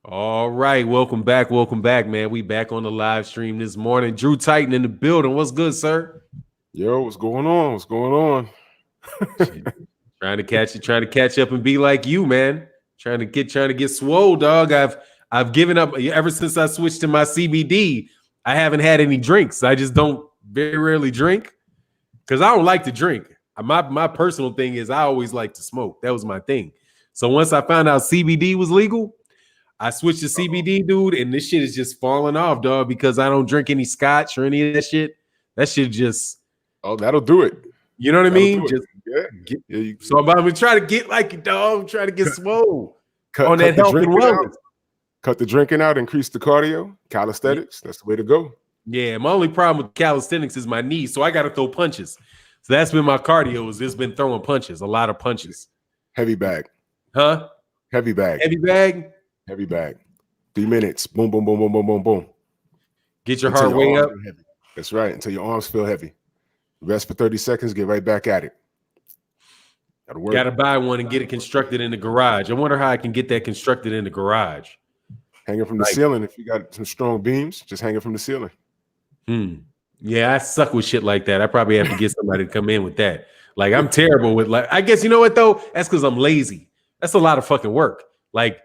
All right, welcome back, man. We back on the live stream this morning. Drew Titan in the building. What's good, sir? Yo, what's going on? What's going on? Shit. Trying to catch up and be like you, man. Trying to get swole, dog. I've given up ever since I switched to my CBD. I haven't had any drinks. I just don't very rarely drink because I don't like to drink. My personal thing is I always like to smoke. That was my thing. So once I found out CBD was legal, I switched to CBD, dude, and this shit is just falling off, dog, because I don't drink any scotch or any of that shit. That shit just that'll do it. You know what I mean? Just So I'm gonna try to get like it, dog. I'm trying to get swole on that health and wellness. Cut the drinking out, increase the cardio, calisthenics. That's the way to go. Yeah, my only problem with calisthenics is my knees, so I got to throw punches. So that's been my cardio. Is it's been throwing punches, a lot of punches. Heavy bag, huh? Heavy bag. Heavy bag. Heavy bag. 3 minutes. Boom, boom, boom, boom, boom, boom, boom. Get your heart way up. That's right. Until your arms feel heavy. Rest for 30 seconds. Get right back at it. That'll work. Got to buy one and get it constructed in the garage. I wonder how I can get that constructed in the garage. Hang it from the ceiling. If you got some strong beams, just hang it from the ceiling. Yeah, I suck with shit like that. I probably have to get somebody to come in with that. Like, I'm terrible with, like, I guess you know what though? That's because I'm lazy. That's a lot of fucking work. Like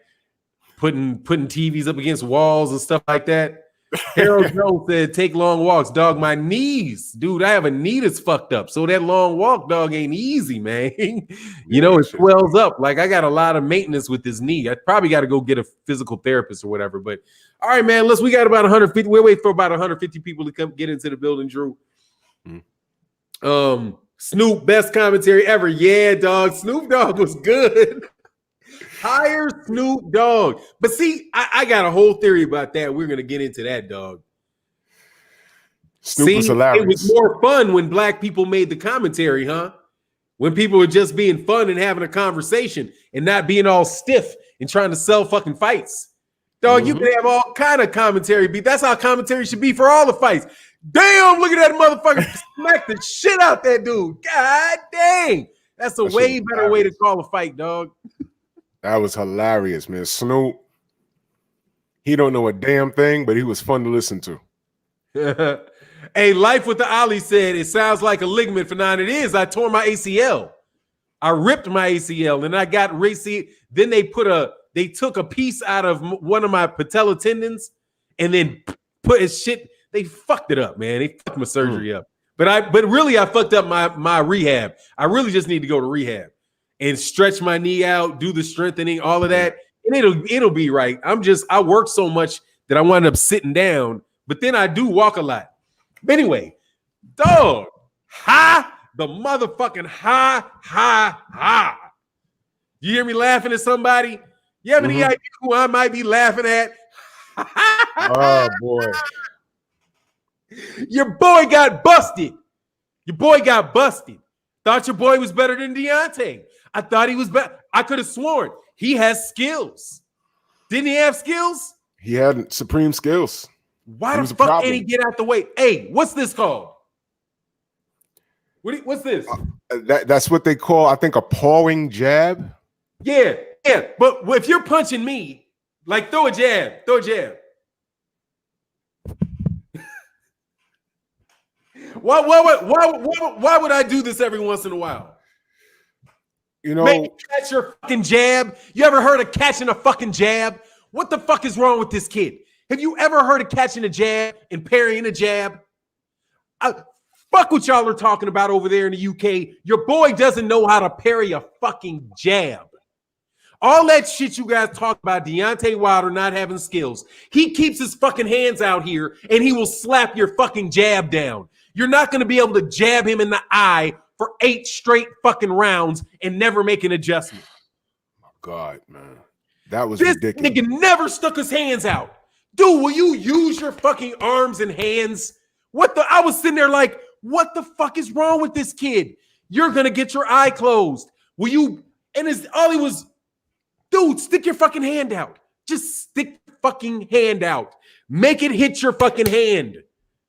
putting TVs up against walls and stuff like that. Harold Jones said, take long walks, dog. My knees, dude, I have a knee that's fucked up. So that long walk, dog, ain't easy, man. You know, it swells up. Like, I got a lot of maintenance with this knee. I probably got to go get a physical therapist or whatever. But all right, man, we got about 150. We're waiting for about 150 people to come get into the building, Drew. Snoop, best commentary ever. Yeah, dog. Snoop Dogg was good. Hire Snoop Dogg. But see, I got a whole theory about that. We're going to get into that, dog. Snoop was hilarious. It was more fun when black people made the commentary, huh? When people were just being fun and having a conversation and not being all stiff and trying to sell fucking fights. Dog, you can have all kind of commentary. That's how commentary should be for all the fights. Damn, look at that motherfucker smack the shit out that dude. God dang. That's a way better way to call a fight, dog. That was hilarious, man. Snoop, he don't know a damn thing, but he was fun to listen to. Hey, Life with the Ollie said, it sounds like a ligament for 9. It is. I tore my ACL. I ripped my ACL and I got racy. Then they took a piece out of one of my patella tendons and then put his shit. They fucked it up, man. They fucked my surgery up. But really I fucked up my rehab. I really just need to go to rehab and stretch my knee out, do the strengthening, all of that, and it'll be right. I work so much that I wind up sitting down, but then I do walk a lot. But anyway, dog, the motherfucking ha. You hear me laughing at somebody? You have any idea who I might be laughing at? Oh boy. Your boy got busted. Thought your boy was better than Deontay. I thought he was better. I could have sworn he has skills. Didn't he have skills? He had supreme skills. Why the fuck can't he get out the way? Hey, what's this called? What's this? That's what they call, I think, a pawing jab. Yeah. But if you're punching me, like throw a jab. Why would I do this every once in a while? You know, maybe catch your fucking jab. You ever heard of catching a fucking jab? What the fuck is wrong with this kid? Have you ever heard of catching a jab and parrying a jab? Fuck what y'all are talking about over there in the UK. Your boy doesn't know how to parry a fucking jab. All that shit you guys talk about, Deontay Wilder not having skills. He keeps his fucking hands out here and he will slap your fucking jab down. You're not going to be able to jab him in the eye for 8 straight fucking rounds and never make an adjustment. Oh God, man. That was this ridiculous. Nigga never stuck his hands out. Dude, will you use your fucking arms and hands? I was sitting there like, what the fuck is wrong with this kid? You're going to get your eye closed. Will you? And all he was, dude, stick your fucking hand out. Just stick the fucking hand out. Make it hit your fucking hand.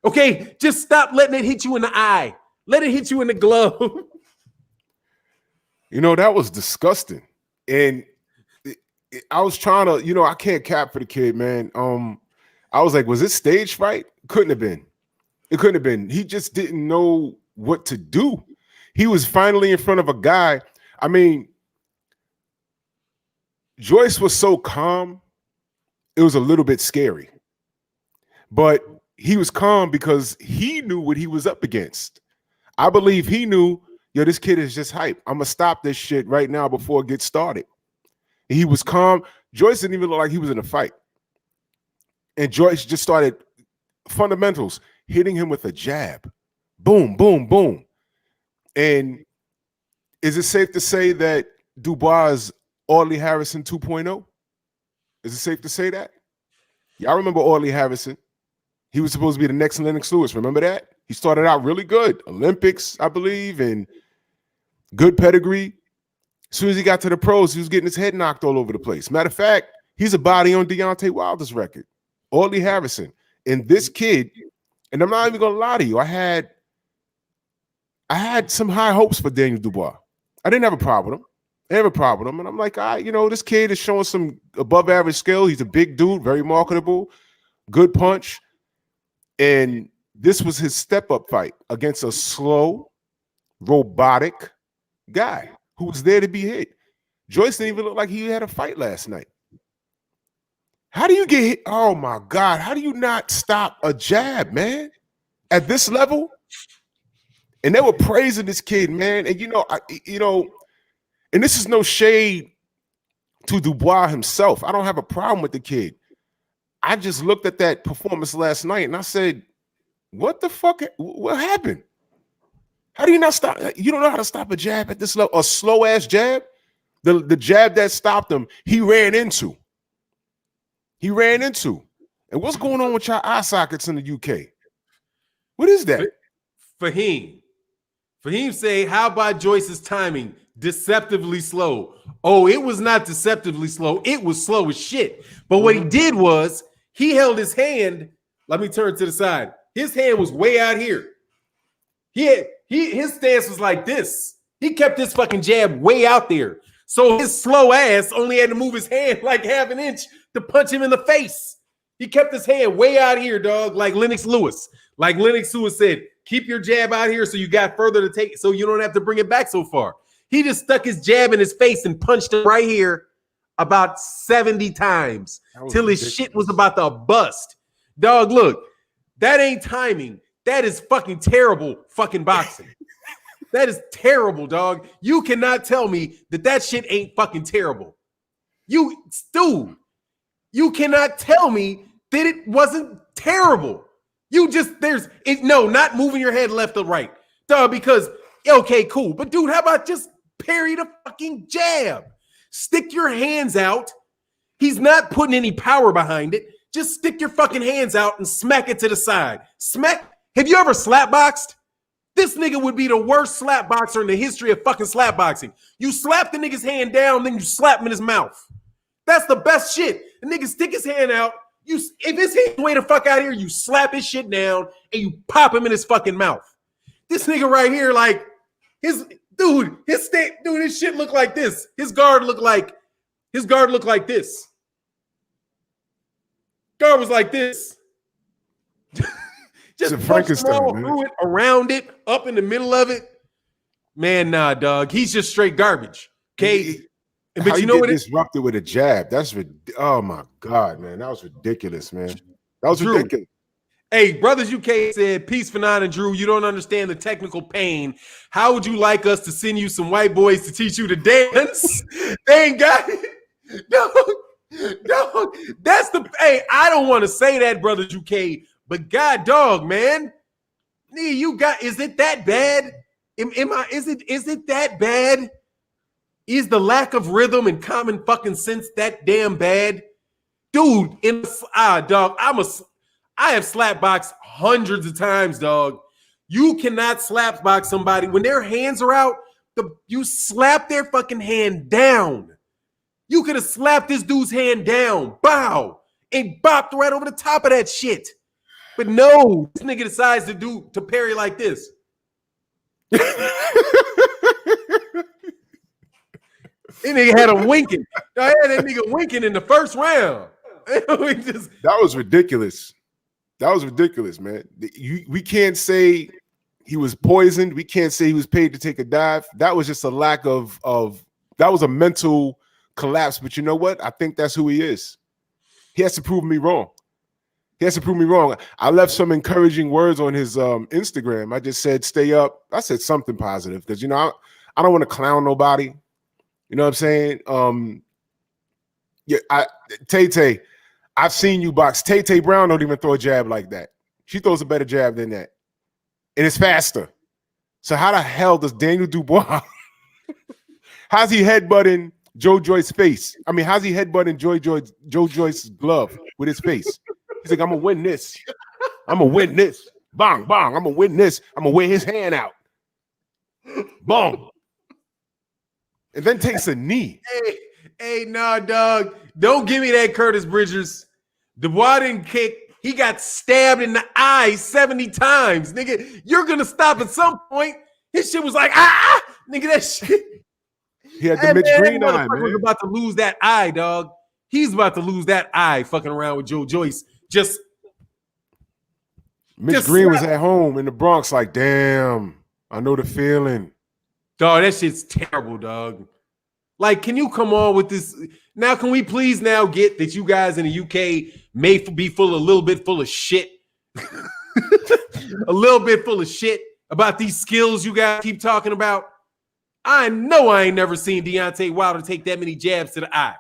Okay? Just stop letting it hit you in the eye. Let it hit you in the glove. You know, that was disgusting. And I was trying to, I can't cap for the kid, man. I was like, was it stage fright? Couldn't have been. It couldn't have been. He just didn't know what to do. He was finally in front of a guy. I mean, Joyce was so calm, it was a little bit scary. But he was calm because he knew what he was up against. I believe he knew, this kid is just hype. I'm going to stop this shit right now before it gets started. He was calm. Joyce didn't even look like he was in a fight. And Joyce just started fundamentals, hitting him with a jab. Boom, boom, boom. And is it safe to say that Dubois is Audley Harrison 2.0? Is it safe to say that? Y'all remember Audley Harrison? He was supposed to be the next Lennox Lewis. Remember that? He started out really good. Olympics, I believe, and good pedigree. As soon as he got to the pros, he was getting his head knocked all over the place. Matter of fact, he's a body on Deontay Wilder's record. Audley Harrison. And this kid, and I'm not even going to lie to you, I had some high hopes for Daniel Dubois. I didn't have a problem with him. I didn't have a problem with him. And I'm like, this kid is showing some above average skill. He's a big dude, very marketable, good punch. And this was his step-up fight against a slow, robotic guy who was there to be hit. Joyce didn't even look like he had a fight last night. How do you get hit? Oh, my God. How do you not stop a jab, man, at this level? And they were praising this kid, man. And, and this is no shade to Dubois himself. I don't have a problem with the kid. I just looked at that performance last night and I said, what the fuck? What happened? How do you not stop? You don't know how to stop a jab at this level? A slow-ass jab? The jab that stopped him, he ran into. And what's going on with your eye sockets in the UK? What is that? Fahim say, how about Joyce's timing? Deceptively slow. Oh, it was not deceptively slow. It was slow as shit. But what he did was he held his hand. Let me turn to the side. His hand was way out here. His stance was like this. He kept his fucking jab way out there. So his slow ass only had to move his hand like half an inch to punch him in the face. He kept his hand way out here, dog, like Lennox Lewis. Like Lennox Lewis said, keep your jab out here so you got further to take it, so you don't have to bring it back so far. He just stuck his jab in his face and punched him right here about 70 times till his shit was about to bust. Dog, look, that ain't timing. That is fucking terrible fucking boxing. That is terrible, dog. You cannot tell me that shit ain't fucking terrible. You cannot tell me that it wasn't terrible. Not moving your head left or right. Dog, because, okay, cool. But dude, how about just parry the fucking jab? Stick your hands out. He's not putting any power behind it. Just stick your fucking hands out and smack it to the side. Have you ever slap boxed? This nigga would be the worst slap boxer in the history of fucking slap boxing. You slap the nigga's hand down, then you slap him in his mouth. That's the best shit. The nigga stick his hand out. If his hand's way the fuck out here, you slap his shit down and you pop him in his fucking mouth. This nigga right here, like, his shit looked like this. His guard looked like this. Guard was like this. Just Frankenstein, man. Through it, around it, up in the middle of it. Man, nah, dog. He's just straight garbage. Okay. But you know what? Disrupted with a jab. Oh my God, man. That was ridiculous, man. That was ridiculous. Hey, Brothers UK said, peace, Fannon and Drew. You don't understand the technical pain. How would you like us to send you some white boys to teach you to dance? They ain't got it. No, that's I don't want to say that, Brothers UK, but God dog, man. Is it that bad? Is it that bad? Is the lack of rhythm and common fucking sense that damn bad? Dude, dog, I have slap boxed hundreds of times, dog. You cannot slap box somebody when their hands are out. You slap their fucking hand down. You could have slapped this dude's hand down, bow, and bopped right over the top of that shit. But no, this nigga decides to parry like this. nigga had him winking. I had that nigga winking in the first round. That was ridiculous. That was ridiculous, man. We can't say he was poisoned. We can't say he was paid to take a dive. That was just a lack of that was a mental collapse. But you know what? I think that's who he is. He has to prove me wrong. He has to prove me wrong. I left some encouraging words on his Instagram. I just said, stay up. I said something positive because, you know, I don't want to clown nobody. You know what I'm saying? Yeah, Tay-Tay, I've seen you box. Tay-Tay Brown don't even throw a jab like that. She throws a better jab than that. And it's faster. So how the hell does Daniel Dubois, how's he headbutting Joe Joyce's face? I mean, how's he headbutting Joe Joyce's glove with his face? He's like, I'm going to win this. I'm going to win this. Bang, bang. I'm going to win this. I'm going to wear his hand out. Boom. And then takes a knee. Hey, nah, dog. Don't give me that Curtis Bridgers. Dubois didn't kick. He got stabbed in the eye 70 times. Nigga, you're going to stop at some point. His shit was like, nigga, that shit. He had the Mitch Green eye, man. Was about to lose that eye, dog. He's about to lose that eye fucking around with Joe Joyce. Mitch Green was at home in the Bronx like, damn, I know the feeling. Dog, that shit's terrible, dog. Like, can you come on with this? Now, can we please now get that you guys in the UK may be a little bit full of shit? A little bit full of shit about these skills you guys keep talking about? I know I ain't never seen Deontay Wilder take that many jabs to the eye.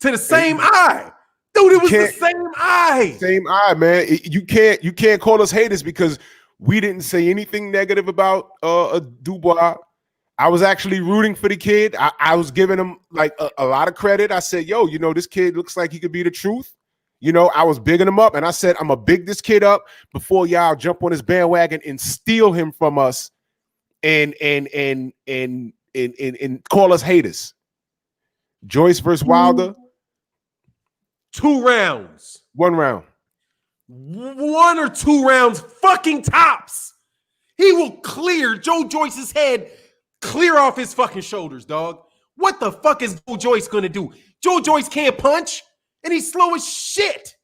To the same eye. Dude, it was the same eye. Same eye, man. You can't call us haters because we didn't say anything negative about Dubois. I was actually rooting for the kid. I was giving him like a lot of credit. I said, yo, you know, this kid looks like he could be the truth. You know, I was bigging him up and I said, I'm going to big this kid up before y'all jump on his bandwagon and steal him from us and call us haters. Joyce versus Wilder. 2 rounds. 1 round. 1 or 2 rounds, fucking tops. He will clear Joe Joyce's head, clear off his fucking shoulders, dog. What the fuck is Joe Joyce gonna do? Joe Joyce can't punch, and he's slow as shit.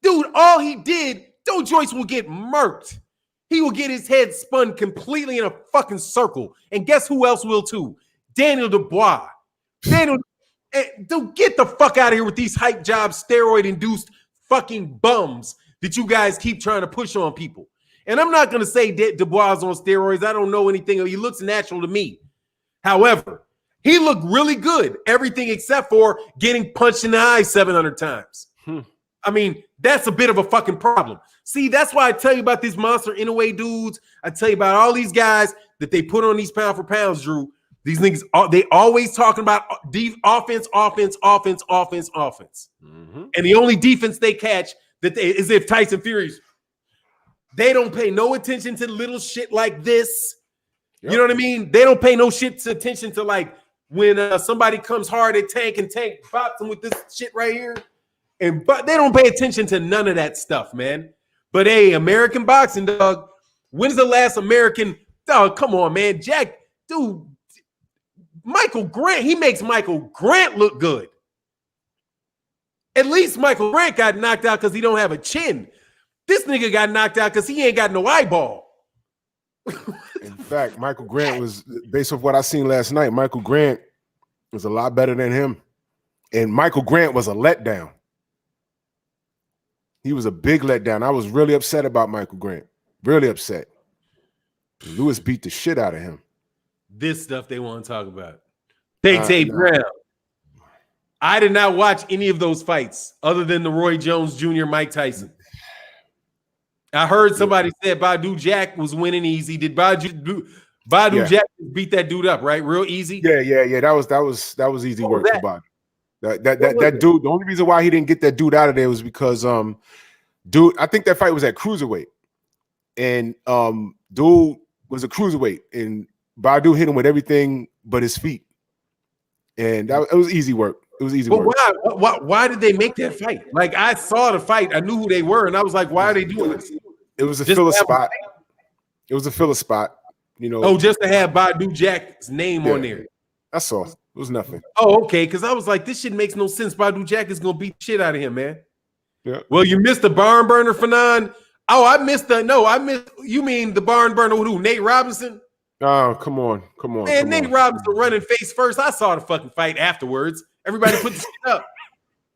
Dude, all he did, Joe Joyce will get murked. He will get his head spun completely in a fucking circle. And guess who else will too? Daniel Dubois. Dude, get the fuck out of here with these hype jobs, steroid-induced fucking bums that you guys keep trying to push on people. And I'm not going to say Dubois is on steroids. I don't know anything. He looks natural to me. However, he looked really good. Everything except for getting punched in the eye 700 times. I mean, that's a bit of a fucking problem. See, that's why I tell you about these monster Inoue dudes. I tell you about all these guys that they put on these pound for pounds, Drew. These niggas, they always talking about offense. Mm-hmm. And the only defense they catch is if Tyson Fury's. They don't pay no attention to little shit like this. Yep. You know what I mean? They don't pay no attention to like when somebody comes hard at Tank and Tank bops them with this shit right here. But they don't pay attention to none of that stuff, man. But hey, American boxing, dog. When's the last American? Dog, come on, man. Jack, dude. Michael Grant, he makes Michael Grant look good. At least Michael Grant got knocked out because he don't have a chin. This nigga got knocked out because he ain't got no eyeball. In fact, Michael Grant was, based off what I seen last night, Michael Grant was a lot better than him. And Michael Grant was a letdown. He was a big letdown. I was really upset about Michael Grant. Really upset. Lewis beat the shit out of him. This stuff they want to talk about. Tay Brown. I did not watch any of those fights other than the Roy Jones Jr. Mike Tyson. I heard somebody said Badu Jack was winning easy. Did Badu Jack beat that dude up, right? Real easy? Yeah. That was easy work for Badu. That dude, the only reason why he didn't get that dude out of there was because dude, I think that fight was at cruiserweight. And dude was a cruiserweight and Badu hit him with everything but his feet. And it was easy work. It was easy work. Why did they make that fight? Like, I saw the fight. I knew who they were. And I was like, why are they doing this? It was a filler spot. It was a filler spot. You know. Oh, just to have Badu Jack's name on there. That's all. It was nothing. Oh, okay. Because I was like, this shit makes no sense. Badu Jack is gonna beat the shit out of him, man. Yeah. Well, you missed the barn burner, Fannon. Oh, I missed. You mean the barn burner with who? Nate Robinson? Oh, come on. Man, Nate Robinson running face first. I saw the fucking fight afterwards. Everybody put the shit up.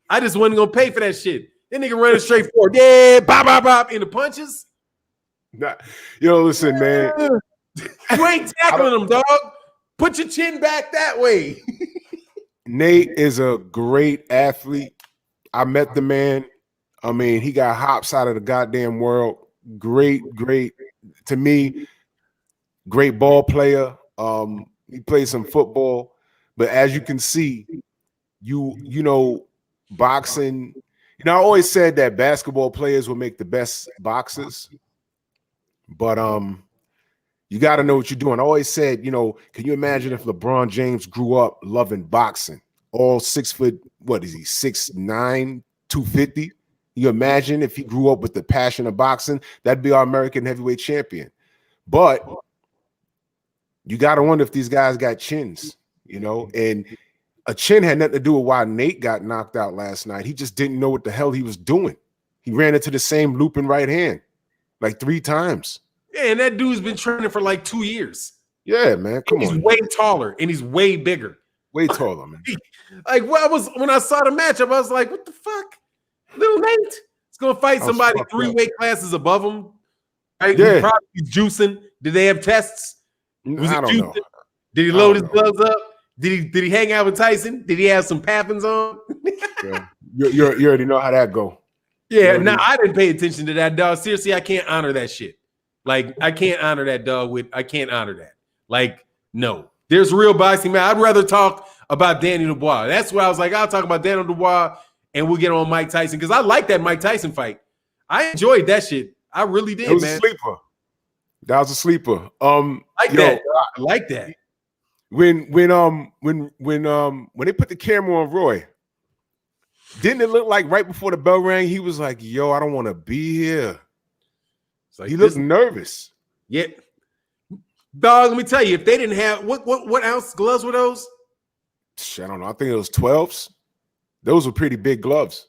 I just wasn't gonna pay for that shit. That nigga running straight forward. Yeah, bop, bop, bop in the punches. Nah. Yo, listen, man. You ain't tackling him, dog. Put your chin back that way. Nate is a great athlete. I met the man. I mean, he got hops out of the goddamn world. Great to me. Great ball player. He played some football, but as you can see, you know, boxing. You know, I always said that basketball players will make the best boxers, but you got to know what you're doing. I always said, you know, can you imagine if LeBron James grew up loving boxing? All 6 foot, what is he? 6'9", 250. You imagine if he grew up with the passion of boxing, that'd be our American heavyweight champion. But you got to wonder if these guys got chins, you know, and a chin had nothing to do with why Nate got knocked out last night. He just didn't know what the hell he was doing. He ran into the same looping right hand like 3 times. Yeah, and that dude's been training for like 2 years. Yeah, man. Come on. He's way taller and he's way bigger. Way taller, man. Like when I saw the matchup, I was like, what the fuck? Little Nate is gonna fight somebody 3 weight classes above him. Right? Yeah. Probably juicing. Did they have tests? Was I it don't juicing? know. Did he load his gloves up? Did he hang out with Tyson? Did he have some pappins on? Yeah. You already know how that go. Yeah, I didn't pay attention to that, dog. Seriously, I can't honor that shit. Like, I can't honor that, dog. I can't honor that. Like, no. There's real boxing, man. I'd rather talk about Danny Dubois. That's why I was like, I'll talk about Danny Dubois and we'll get on Mike Tyson because I like that Mike Tyson fight. I enjoyed that shit. I really did, It was man. a sleeper. That was a sleeper. That. I like that. When they put the camera on Roy, didn't it look like right before the bell rang, he was like, yo, I don't want to be here. Like, he looked nervous. Yeah. Dog, let me tell you, if they didn't have what ounce gloves were those? I don't know. I think it was 12s. Those were pretty big gloves.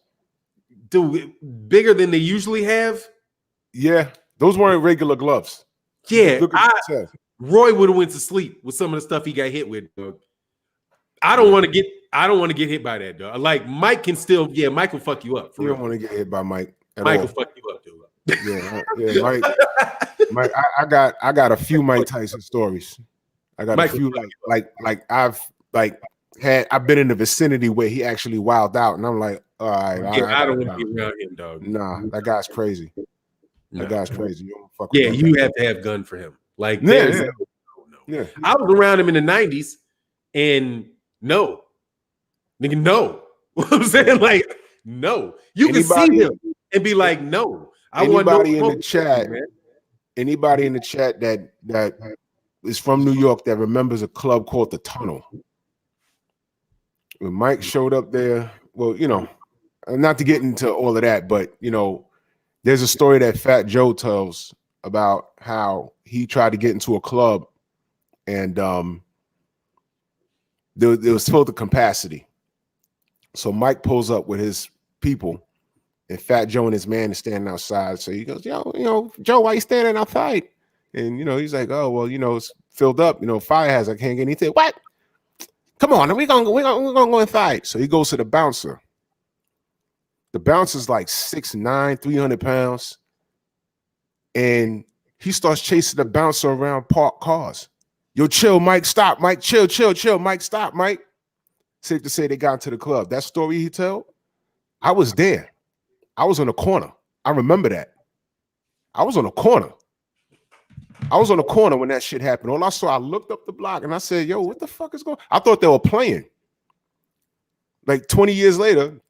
Dude, bigger than they usually have? Yeah. Those weren't regular gloves. Yeah. Roy would have went to sleep with some of the stuff he got hit with, dog. I don't want to get hit by that, dog. Like Mike can still, Mike will fuck you up. You don't want to get hit by Mike. Mike will fuck you up, dude. Yeah, Mike. I got a few Mike Tyson stories. I got a few I've been in the vicinity where he actually wilded out, and I'm like, all right, I don't want to be around him, dog. Nah, that guy's crazy. That guy's crazy. You don't fuck with him. You have to have gun for him. Like, no. I was around him in the 90s, and no. Nigga, no. What I'm saying? Like, no. You can see him and be like, no. Anybody in the chat, anybody in the chat that is from New York that remembers a club called the Tunnel. When Mike showed up there, well, you know, not to get into all of that, but you know, there's a story that Fat Joe tells about how he tried to get into a club and there was filled to capacity. So Mike pulls up with his people and Fat Joe and his man is standing outside. So he goes, yo, Joe, why you standing outside? And, you know, he's like, oh, well, you know, it's filled up. You know, fire has, I can't get anything. What? Come on, we're gonna go inside. So he goes to the bouncer. The bouncer's like 6'9", 300 pounds. And he starts chasing the bouncer around parked cars. Yo, chill, Mike, stop. Mike, chill. Mike, stop, Mike. Safe to say they got into the club. That story he told, I was there. I was on the corner. I remember that. I was on the corner. When that shit happened. All I saw, I looked up the block and I said, yo, what the fuck is going on? I thought they were playing. Like 20 years later,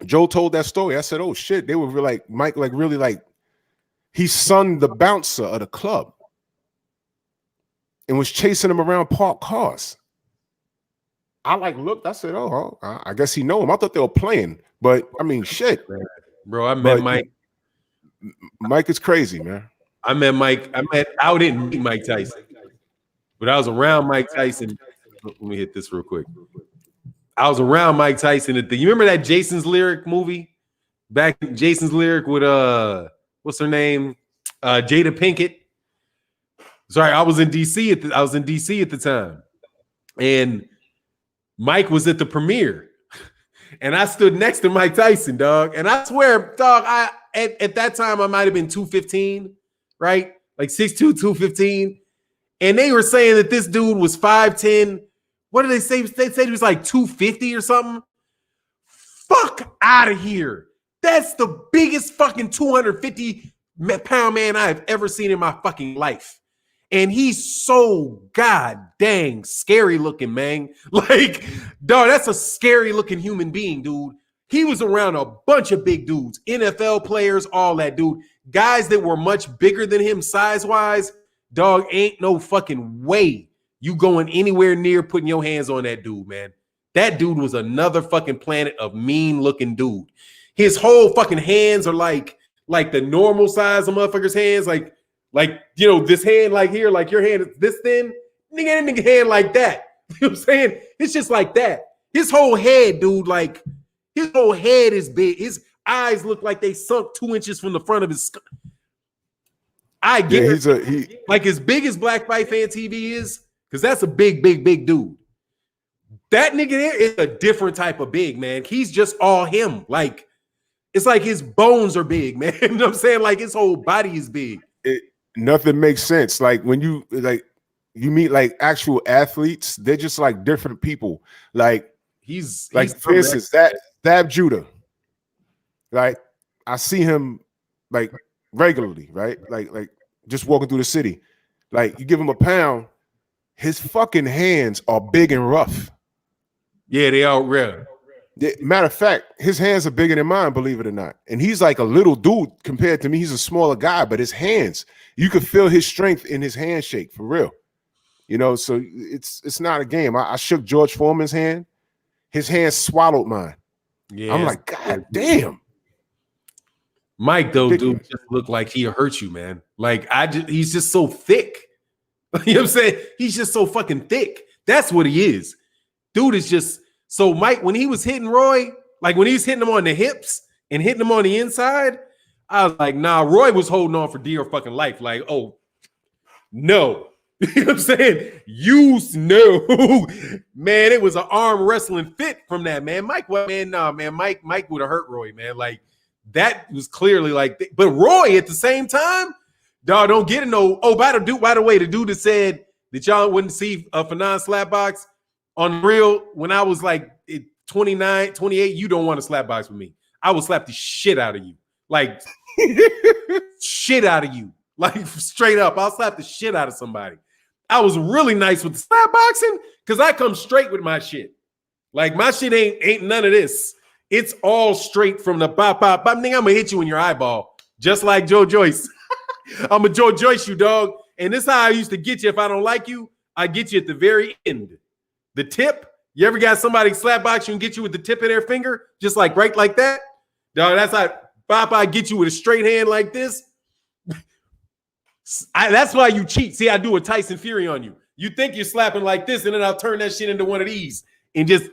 Joe told that story. I said, oh shit, they were really like, Mike, like really like, he sunned the bouncer of the club and was chasing him around parked cars. I like looked, I said, oh, I guess he know him. I thought they were playing, but I mean, shit. Bro, I met Mike. Mike is crazy, man. I met Mike. I didn't meet Mike Tyson, but I was around Mike Tyson Let me hit this real quick. I was around Mike Tyson at you remember that Jason's Lyric movie? Back in Jason's Lyric with what's her name? Jada Pinkett. Sorry, I was in DC at the time. And Mike was at the premiere. And I stood next to Mike Tyson, dog. And I swear, dog, at that time I might have been 215, right? Like 6'2", 215. And they were saying that this dude was 5'10". What did they say? They said he was like 250 or something. Fuck out of here. That's the biggest fucking 250-pound man I have ever seen in my fucking life. And he's so god dang scary looking, man. Like, dog, that's a scary looking human being, dude. He was around a bunch of big dudes, NFL players, all that, dude. Guys that were much bigger than him size-wise. Dog, ain't no fucking way you going anywhere near putting your hands on that dude, man. That dude was another fucking planet of mean-looking dude. His whole fucking hands are like the normal size of motherfuckers' hands, like this hand like here, like your hand is this thin. Nigga hand like that. You know what I'm saying? It's just like that. His whole head, dude, like his whole head is big. His eyes look like they sunk 2 inches from the front of his skull. I get it. Like as big as Black Fight Fan TV is, because that's a big dude. That nigga there is a different type of big, man. He's just all him. Like, it's like his bones are big, man. You know what I'm saying? Like his whole body is big. Nothing makes sense. Like when you meet like actual athletes, they're just like different people. Like he's for instance, that Judah. Like I see him like regularly, right? Like just walking through the city. Like you give him a pound, his fucking hands are big and rough. Yeah, they are real. Matter of fact, his hands are bigger than mine, believe it or not. And he's like a little dude compared to me. He's a smaller guy, but his hands, you could feel his strength in his handshake for real. You know, so it's not a game. I shook George Foreman's hand. His hand swallowed mine. Yeah, I'm like, God damn. Mike, though, dude, just looked like he'll hurt you, man. Like he's just so thick. You know what I'm saying? He's just so fucking thick. That's what he is. Dude is just so Mike, when he was hitting Roy, like when he was hitting him on the hips and hitting him on the inside, I was like, nah, Roy was holding on for dear fucking life. Like, oh, no. You know what I'm saying? You know, man, it was an arm wrestling fit from that, man. Mike, what, man? Nah, man, Mike would have hurt Roy, man. Like, that was clearly like, but Roy at the same time, dog, don't get it. No. Oh, by the way, the dude that said that y'all wouldn't see a Fannon slap box on real when I was like 29, 28, you don't want to slap box with me. I will slap the shit out of you. Like, shit out of you. Like, straight up, I'll slap the shit out of somebody. I was really nice with the slap boxing because I come straight with my shit. Like, my shit ain't none of this. It's all straight from the pop. Nigga, I'm gonna hit you in your eyeball, just like Joe Joyce. I'm a Joe Joyce you, dog. And this is how I used to get you. If I don't like you, I get you at the very end. The tip. You ever got somebody slap box you and get you with the tip of their finger, just like right like that? Dog, that's how I get you with a straight hand like this. That's why you cheat. See, I do a Tyson Fury on you. You think you're slapping like this, and then I'll turn that shit into one of these and just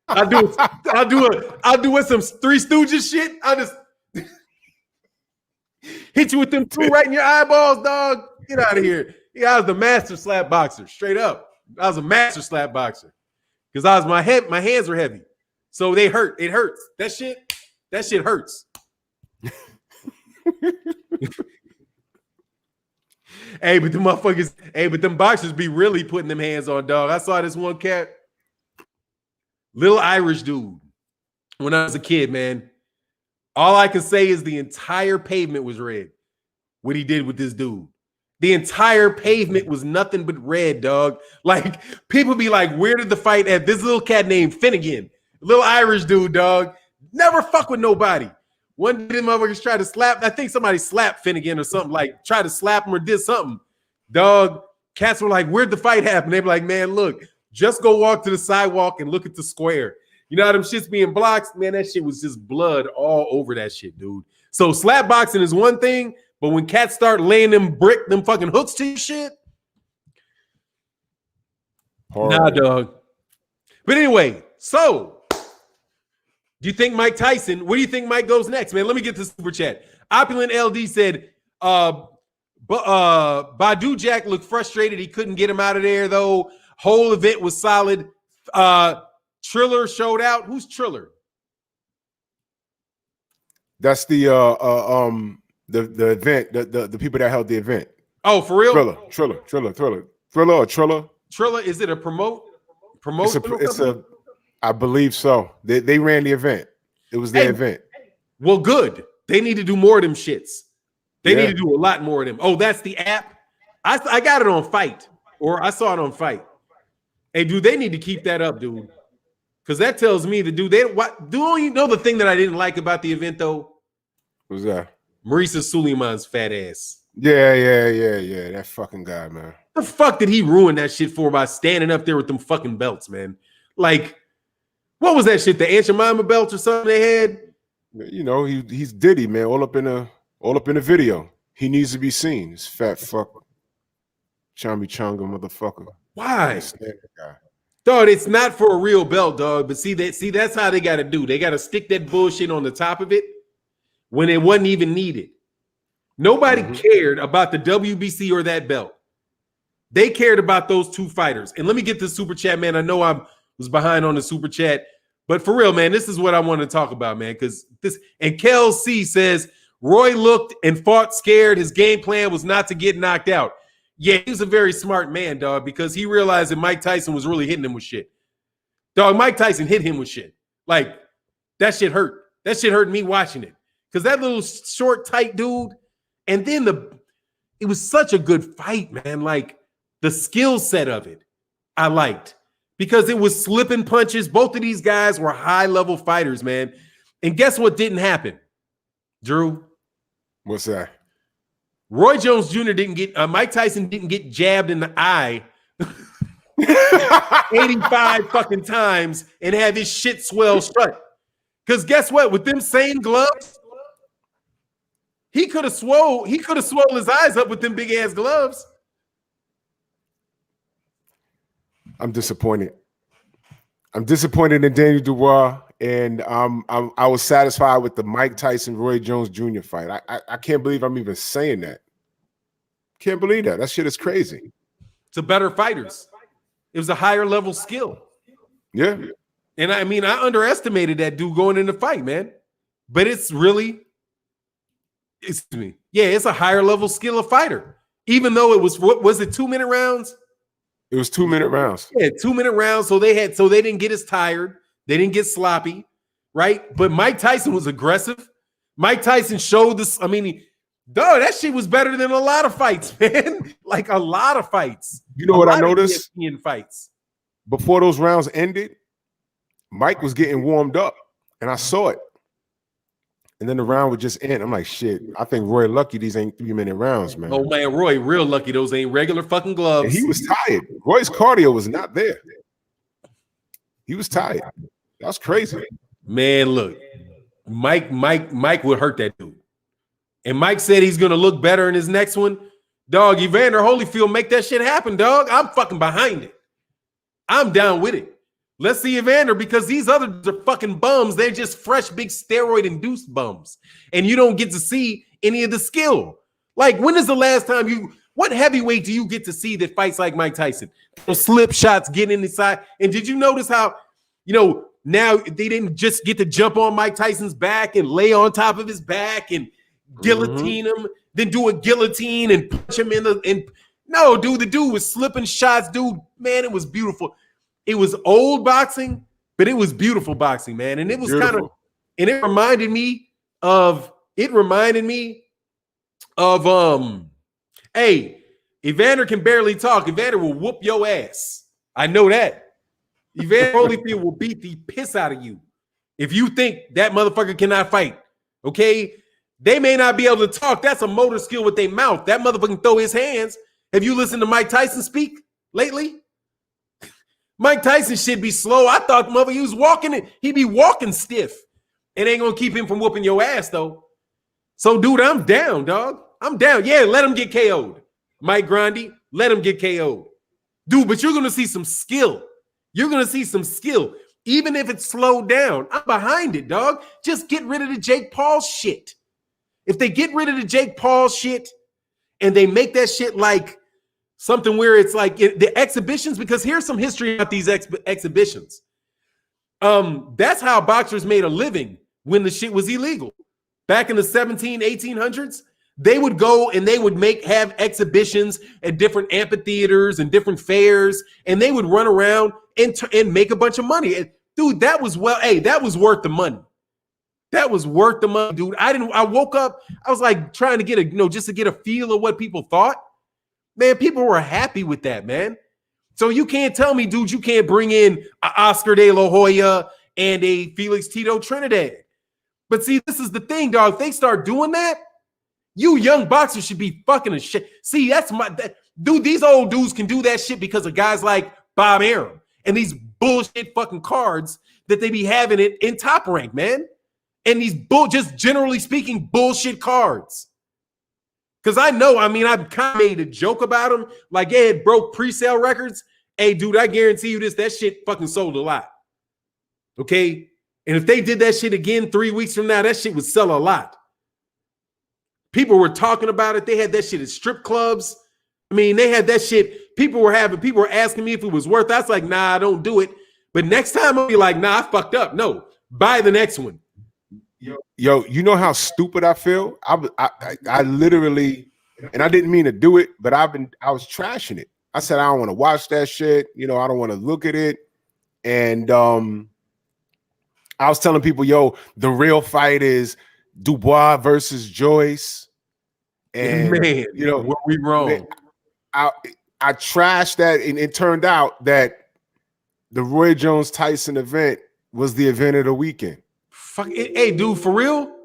I'll do it some Three Stooges shit. I'll just hit you with them two right in your eyeballs, dog. Get out of here. Yeah, I was the master slap boxer, straight up. I was a master slap boxer because my hands were heavy, so they hurt. It hurts. That shit hurts. Hey, but them boxers be really putting them hands on, dog. I saw this one cat, little Irish dude, when I was a kid, man. All I can say is the entire pavement was red. What he did with this dude. The entire pavement was nothing but red, dog. Like, people be like, where did the fight at? This little cat named Finnegan, little Irish dude, dog. Never fuck with nobody. One day, motherfuckers tried to slap. I think somebody slapped Finnegan or something, like tried to slap him or did something. Dog, cats were like, where'd the fight happen? They be like, man, look, just go walk to the sidewalk and look at the square. You know how them shits being blocked? Man, that shit was just blood all over that shit, dude. So slap boxing is one thing, but when cats start laying them fucking hooks to your shit, Horrible. Nah, dog. But anyway, so do you think Mike Tyson, where do you think Mike goes next, man? Let me get the super chat. Opulent LD said, Badu Jack looked frustrated. He couldn't get him out of there, though. Whole event was solid. Triller showed out. Who's Triller? That's the event, the people that held the event. Oh, for real? Triller or Triller? Triller, is it a promote? I believe so. They ran the event. It was their event. Well, good. They need to do more of them shits. They need to do a lot more of them. Oh, that's the app. I got it on Fight, or I saw it on Fight. Hey, dude, they need to keep that up, dude. Because that tells me the dude, you know the thing that I didn't like about the event, though? What's that? Marisa Suleiman's fat ass. Yeah. That fucking guy, man. The fuck did he ruin that shit for by standing up there with them fucking belts, man? Like, what was that shit? The Aunt Jemima belt or something they had? You know, he's Diddy, man. All up in the video. He needs to be seen. This fat fuck, chimichanga motherfucker. Why? Dog, it's not for a real belt, dog. But see that's how they got to do. They got to stick that bullshit on the top of it when it wasn't even needed. Nobody cared about the WBC or that belt. They cared about those two fighters. And let me get this super chat, man. I know I was behind on the super chat, but for real, man, this is what I want to talk about, man. Because this, and Kel C says Roy looked and fought scared. His game plan was not to get knocked out. Yeah, he was a very smart man, dog, because he realized that Mike Tyson was really hitting him with shit. Dog, Mike Tyson hit him with shit. Like, that shit hurt. That shit hurt me watching it. Because that little short, tight dude, and then it was such a good fight, man. Like, the skill set of it, I liked. Because it was slipping punches. Both of these guys were high-level fighters, man. And guess what didn't happen, Drew? What's that? Roy Jones Jr. didn't get, Mike Tyson didn't get jabbed in the eye 85 fucking times and have his shit swell shut. Because guess what? With them same gloves, he could have swole his eyes up with them big ass gloves. I'm disappointed. I'm disappointed in Daniel Dubois, and I was satisfied with the Mike Tyson Roy Jones Jr. fight. I can't believe I'm even saying that. Can't believe that. That shit is crazy. It's a better fighters. It was a higher level skill. Yeah. And I mean, I underestimated that dude going in the fight, man. But it's really, it's a higher level skill of fighter. Even though it was, what was it, 2-minute rounds? It was 2-minute rounds. Yeah, 2-minute rounds. So they didn't get as tired. They didn't get sloppy, right? But Mike Tyson was aggressive. Mike Tyson showed this. I mean, dog, that shit was better than a lot of fights, man. Like a lot of fights. You know what I noticed? ESPN fights. Before those rounds ended, Mike was getting warmed up, and I saw it. And then the round would just end. I'm like, shit, I think Roy lucky these ain't 3-minute rounds, man. Oh, man, Roy, real lucky those ain't regular fucking gloves. And he was tired. Roy's cardio was not there. He was tired. That was crazy. Man, look, Mike would hurt that dude. And Mike said he's going to look better in his next one. Dog, Evander Holyfield, make that shit happen, dog. I'm fucking behind it. I'm down with it. Let's see Evander, because these others are fucking bums. They're just fresh, big steroid-induced bums. And you don't get to see any of the skill. Like, when is the last time what heavyweight do you get to see that fights like Mike Tyson? Those slip shots, getting inside. And did you notice how, now they didn't just get to jump on Mike Tyson's back and lay on top of his back and guillotine him, then do a guillotine and punch him no, dude, the dude was slipping shots, dude. Man, it was beautiful. It was old boxing, but it was beautiful boxing, man. And it was kind of, and it reminded me of, hey, Evander can barely talk. Evander will whoop your ass. I know that. Evander Holyfield will beat the piss out of you if you think that motherfucker cannot fight. Okay? They may not be able to talk. That's a motor skill with their mouth. That motherfucker can throw his hands. Have you listened to Mike Tyson speak lately? Mike Tyson should be slow. I thought he was walking, he'd be walking stiff. It ain't gonna keep him from whooping your ass, though. So, dude, I'm down, dog. I'm down. Yeah, let him get KO'd. Mike Grundy, let him get KO'd. Dude, but you're going to see some skill. You're going to see some skill. Even if it's slowed down, I'm behind it, dog. Just get rid of the Jake Paul shit. If they get rid of the Jake Paul shit and they make that shit like something where it's like the exhibitions, because here's some history about these exhibitions. That's how boxers made a living when the shit was illegal. Back in the 1800s, they would go and they would have exhibitions at different amphitheaters and different fairs, and they would run around and make a bunch of money. And dude, that was that was worth the money. That was worth the money, dude. I woke up, I was like trying to get just to get a feel of what people thought. Man, people were happy with that, man. So you can't tell me, dude, you can't bring in a Oscar De La Hoya and a Felix Tito Trinidad. But see, this is the thing, dog. If they start doing that, you young boxers should be fucking a shit. See, dude, these old dudes can do that shit because of guys like Bob Arum and these bullshit fucking cards that they be having it in Top Rank, man. And these just generally speaking, bullshit cards. Because I know, I've kind of made a joke about them. Like, yeah, it broke pre-sale records. Hey, dude, I guarantee you this, that shit fucking sold a lot. Okay? And if they did that shit again 3 weeks from now, that shit would sell a lot. People were talking about it. They had that shit at strip clubs. They had that shit. People were asking me if it was worth it. I was like, nah, don't do it. But next time I'll be like, nah, I fucked up. No, buy the next one. Yo, you know how stupid I feel? I literally, and I didn't mean to do it, but I was trashing it. I said, I don't want to watch that shit. I don't want to look at it. And I was telling people, yo, the real fight is Dubois versus Joyce. And man, were we wrong? Man, I trashed that, and it turned out that the Roy Jones Tyson event was the event of the weekend. Fuck it. Hey, dude, for real?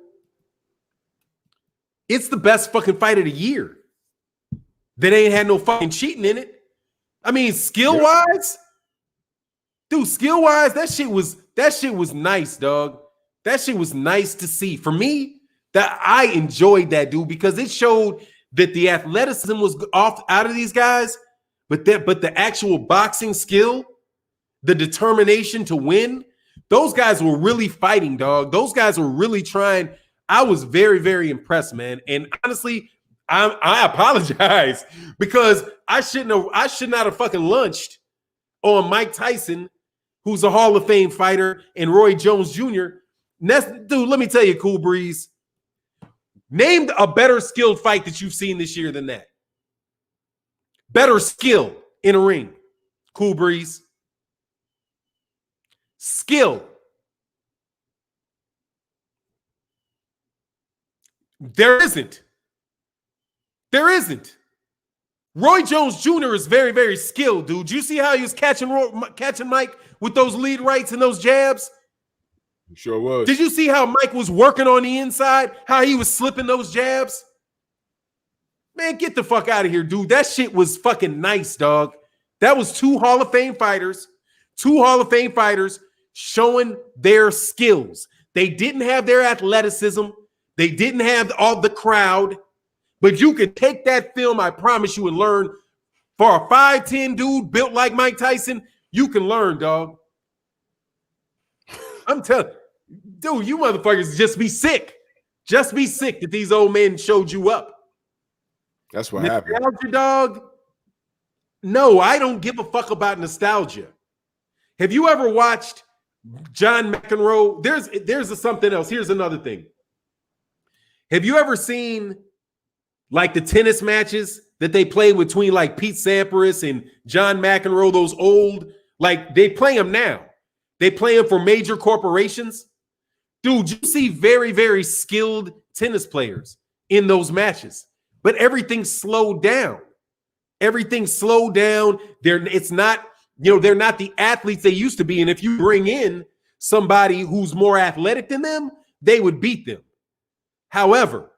It's the best fucking fight of the year. That ain't had no fucking cheating in it. Skill-wise, dude, skill-wise, that shit was nice, dog. That shit was nice to see. For me, that I enjoyed that, dude, because it showed that the athleticism was out of these guys, but the actual boxing skill, the determination to win, those guys were really fighting, dog. Those guys were really trying. I was very, very impressed, man. And honestly, I apologize because I should not have fucking lunched on Mike Tyson, who's a Hall of Fame fighter, and Roy Jones Jr. Dude, let me tell you, Cool Breeze, name a better skilled fight that you've seen this year than that. Better skill in a ring, Cool Breeze. Skill. There isn't. There isn't. Roy Jones Jr. is very, very skilled, dude. You see how he was catching Mike with those lead rights and those jabs? Sure was. Did you see how Mike was working on the inside? How he was slipping those jabs? Man, get the fuck out of here, dude. That shit was fucking nice, dog. That was two Hall of Fame fighters showing their skills. They didn't have their athleticism. They didn't have all the crowd. But you could take that film, I promise you, and learn. For a 5'10" dude built like Mike Tyson, you can learn, dog. I'm telling you, dude, you motherfuckers just be sick. Just be sick that these old men showed you up. That's what happened. Nostalgia, dog? No, I don't give a fuck about nostalgia. Have you ever watched John McEnroe? There's something else. Here's another thing. Have you ever seen like the tennis matches that they play between like Pete Sampras and John McEnroe? Those old, like they play them now. They play them for major corporations. Dude, you see very, very skilled tennis players in those matches, but everything's slowed down. Everything's slowed down. They're not the athletes they used to be. And if you bring in somebody who's more athletic than them, they would beat them. However,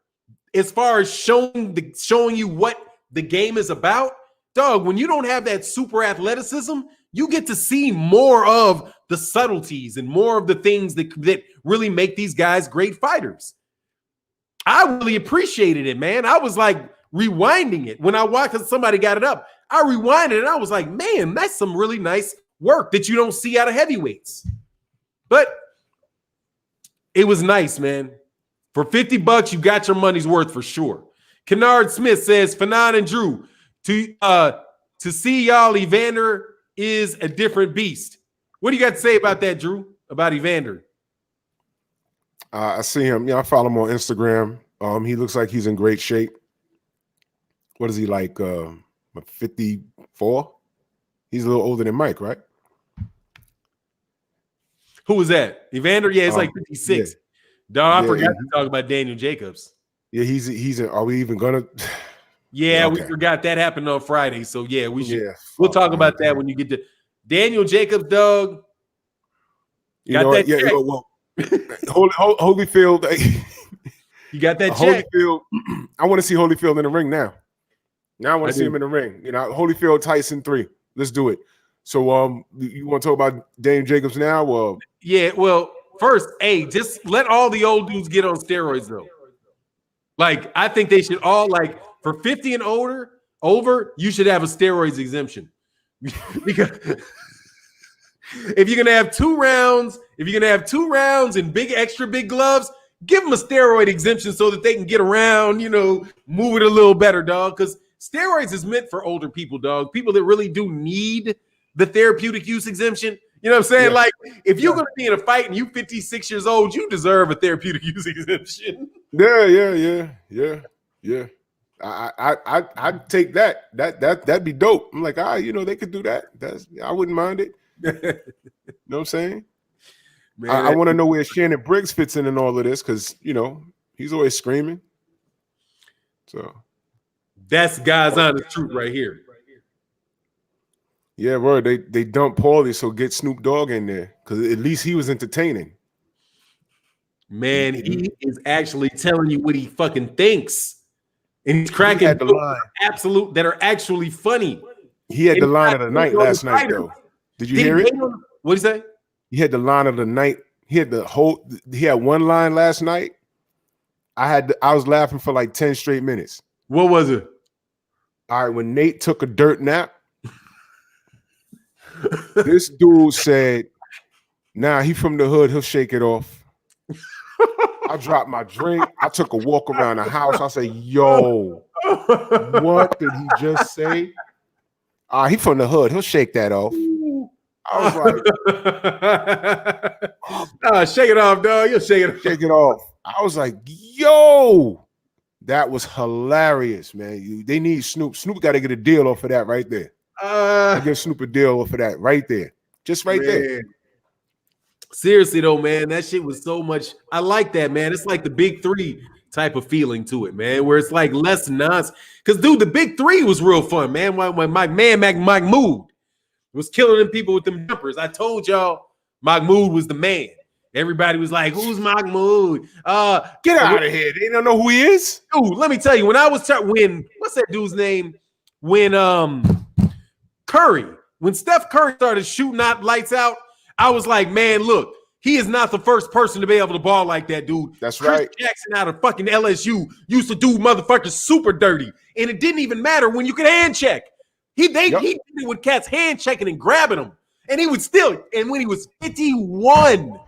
as far as showing you what the game is about, dog, when you don't have that super athleticism, you get to see more of the subtleties and more of the things that really make these guys great fighters. I really appreciated it, man. I was like rewinding it when I watched, because somebody got it up. I rewinded and I was like, man, that's some really nice work that you don't see out of heavyweights. But it was nice, man. For $50, you got your money's worth for sure. Kennard Smith says, Fannon and Drew, to see y'all, Evander is a different beast. What do you got to say about that, Drew? About Evander? I see him. Yeah, I follow him on Instagram. He looks like he's in great shape. What is he like? 54? He's a little older than Mike, right? Who was that? Evander? Yeah, it's like 56. Yeah. Dog, I forgot to talk about Daniel Jacobs. Yeah, he's. Are we even gonna? Yeah, okay. We forgot that happened on Friday. So yeah, we should. Yeah, we'll talk about that when you get to Daniel Jacobs, dog. Got that check. Well, Holyfield. You got that check. Holyfield. I want to see Holyfield in the ring now. Now I want to see him in the ring. You know, Holyfield, Tyson 3. Let's do it. So, you want to talk about Daniel Jacobs now? Or yeah. Well, first, hey, just let all the old dudes get on steroids though. Like, I think they should all, like, for 50 and over, you should have a steroids exemption. Because if you're gonna have 2 rounds, and extra big gloves, give them a steroid exemption so that they can get around, move it a little better, dog. Because steroids is meant for older people, dog. People that really do need the therapeutic use exemption. You know what I'm saying? Yeah. Like, if you're going to be in a fight and you're 56 years old, you deserve a therapeutic use exemption. Yeah. I'd take that. That'd be dope. I'm like, they could do that. I wouldn't mind it. You know what I'm saying? Man, I want to know where Shannon Briggs fits in all of this because, he's always screaming. So that's God's honest truth right here. Yeah, bro. They dumped Paulie, so get Snoop Dogg in there because at least he was entertaining. Man, he is actually telling you what he fucking thinks, and he's cracking the line that are actually funny. He had the line of the night last night, though. Did you hear it? What did he say? He had the line of the night. He had one line last night. I was laughing for like 10 straight minutes. What was it? All right, when Nate took a dirt nap. This dude said, nah, he from the hood, he'll shake it off. I dropped my drink. I took a walk around the house. I said, yo, what did he just say? He from the hood, he'll shake that off. I was like, shake it off, dog. You'll shake it off. I was like, yo, that was hilarious, man. They need Snoop. Snoop got to get a deal off of that right there. I give Snoop a deal for that right there. Just right there. Seriously, though, man, that shit was so much. I like that, man. It's like the Big 3 type of feeling to it, man, where it's like less nonsense. Because, dude, the Big 3 was real fun, man. When my man, Mahmoud, was killing them people with them jumpers. I told y'all Mahmoud was the man. Everybody was like, who's Mahmoud? Get out of here. They don't know who he is. Dude, let me tell you, what's that dude's name? When Steph Curry started shooting out lights out, I was like, man, look, he is not the first person to be able to ball like that, dude. That's right. Chris Jackson out of fucking LSU used to do motherfuckers super dirty, and it didn't even matter when you could hand check. He did it with cats hand checking and grabbing them, and he would still. And when he was 51,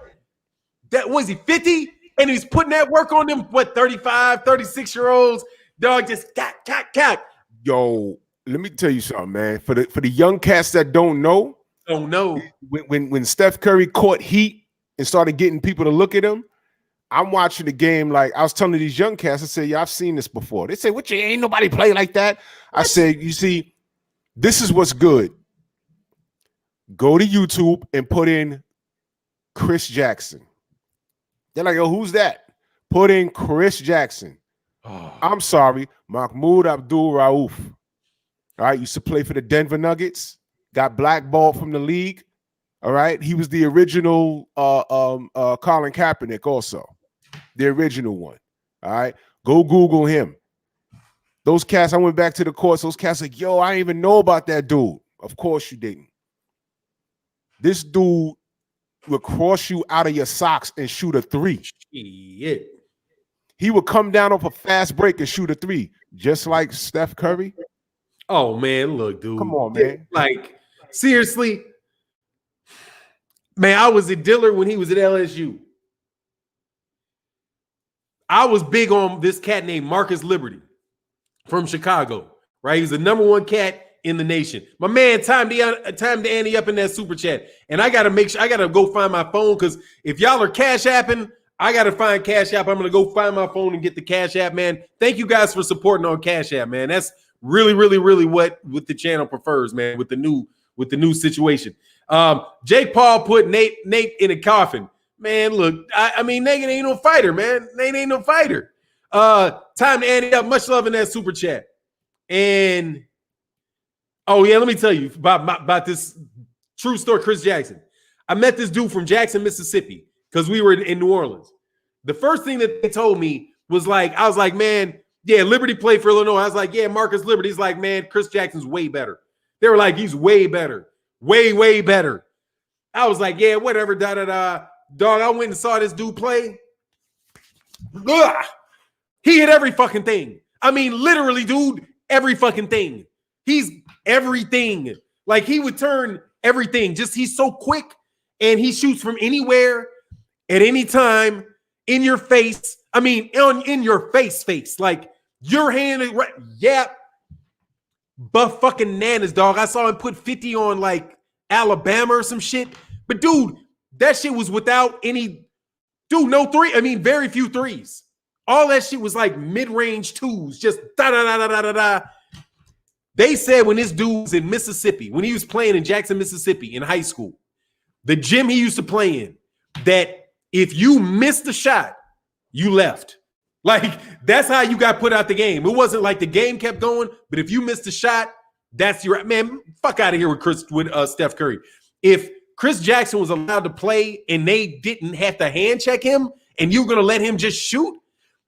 that was he 50, and he was putting that work on them. 35, 36-year-olds, dog, just cat. Yo. Let me tell you something, man. For the young cats that don't know, when Steph Curry caught heat and started getting people to look at him, I'm watching the game like I was telling these young cats. I said, "Yeah, I've seen this before." They say, "What? You ain't nobody play like that." I said, "You see, this is what's good. Go to YouTube and put in Chris Jackson." They're like, "Oh, who's that?" Put in Chris Jackson. Oh. I'm sorry, Mahmoud Abdul-Rauf. All right, used to play for the Denver Nuggets, got blackballed from the league. All right, he was the original Colin Kaepernick also, the original one. All right, go Google him. Those cats, I went back to the courts. Those cats like, yo, I didn't even know about that dude. Of course you didn't. This dude will cross you out of your socks and shoot a 3. Shit. He would come down off a fast break and shoot a 3, just like Steph Curry. Oh man, look, dude. Come on, man. Like, seriously, man, I was a Dillard when he was at LSU. I was big on this cat named Marcus Liberty from Chicago, right? He's the #1 cat in the nation. My man timed to Andy up in that super chat. And I got to make sure, I got to go find my phone, because if y'all are Cash Apping, I got to find Cash App. I'm going to go find my phone and get the Cash App, man. Thank you guys for supporting on Cash App, man. That's really, really, really what the channel prefers, man, with the new situation. Jake Paul put Nate in a coffin. Man, look, I mean, Nate ain't no fighter, man. Nate ain't no fighter. Time to Andy up. Much love in that super chat. And oh yeah, let me tell you about this true story. Chris Jackson. I met this dude from Jackson, Mississippi, because we were in New Orleans. The first thing that they told me was like, I was like, man, yeah, Liberty played for Illinois. I was like, yeah, Marcus Liberty. He's like, man, Chris Jackson's way better. They were like, he's way better. Way, way better. I was like, yeah, whatever, da-da-da. Dog, I went and saw this dude play. Ugh. He hit every fucking thing. I mean, literally, dude, every fucking thing. He's everything. Like, he would turn everything. Just, he's so quick, and he shoots from anywhere at any time, in your face. I mean, in your face. Like, your hand is right. Yeah. Buff fucking nanas, dog. I saw him put 50 on, like, Alabama or some shit. But, dude, that shit was without any, dude, no three. I mean, very few threes. All that shit was like mid-range twos, just da-da-da-da-da-da. They said when this dude was in Mississippi, when he was playing in Jackson, Mississippi in high school, the gym he used to play in, that if you missed the shot, you left. Like, that's how you got put out the game. It wasn't like the game kept going, but if you missed the shot, that's your, man, fuck out of here with Steph Curry. If Chris Jackson was allowed to play and they didn't have to hand check him and you're going to let him just shoot,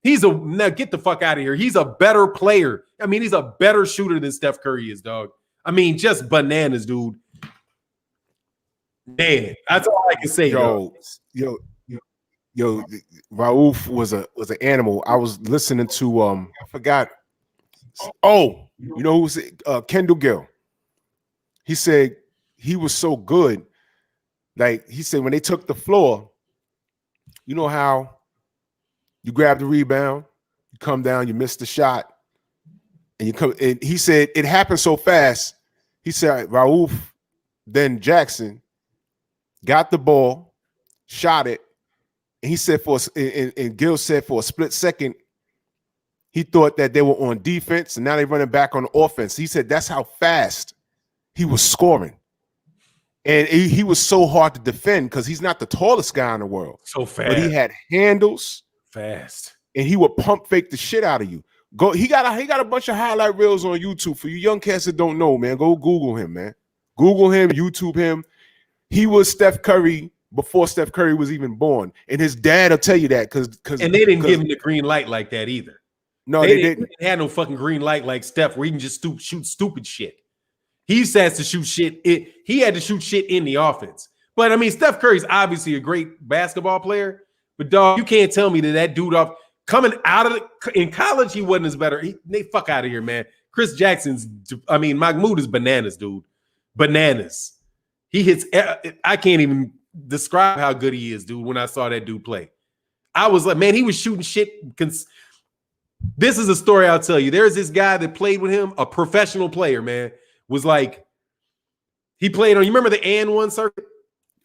now get the fuck out of here. He's a better player. I mean, he's a better shooter than Steph Curry is, dog. I mean, just bananas, dude. Man, that's all I can say. Yo, Rauf was an animal. I was listening to I forgot. Oh, you know who was it? Kendall Gill. He said he was so good. Like, he said when they took the floor, you know how you grab the rebound, you come down, you miss the shot, and you come. And he said it happened so fast. He said Rauf, then Jackson, got the ball, shot it, and he said and Gil said for a split second, he thought that they were on defense, and now they're running back on offense. He said that's how fast he was scoring. And he was so hard to defend because he's not the tallest guy in the world. So fast. But he had handles. Fast. And he would pump fake the shit out of you. He got a bunch of highlight reels on YouTube. For you young cats that don't know, man, go Google him, man. Google him, YouTube him. He was Steph Curry before Steph Curry was even born. And his dad will tell you that because and they didn't give him the green light like that either. No, they didn't. They had no fucking green light like Steph where he can just shoot stupid shit. He has to shoot shit. He had to shoot shit in the offense. But, I mean, Steph Curry's obviously a great basketball player. But, dog, you can't tell me that dude coming out of in college, he wasn't as better. They fuck out of here, man. Chris Jackson's, I mean, Mahmoud is bananas, dude. Bananas. He hits, I can't even describe how good he is, dude, when I saw that dude play. I was like, man, he was shooting shit. This is a story I'll tell you. There's this guy that played with him, a professional player, man. Was like, he played on, you remember the #1 circuit?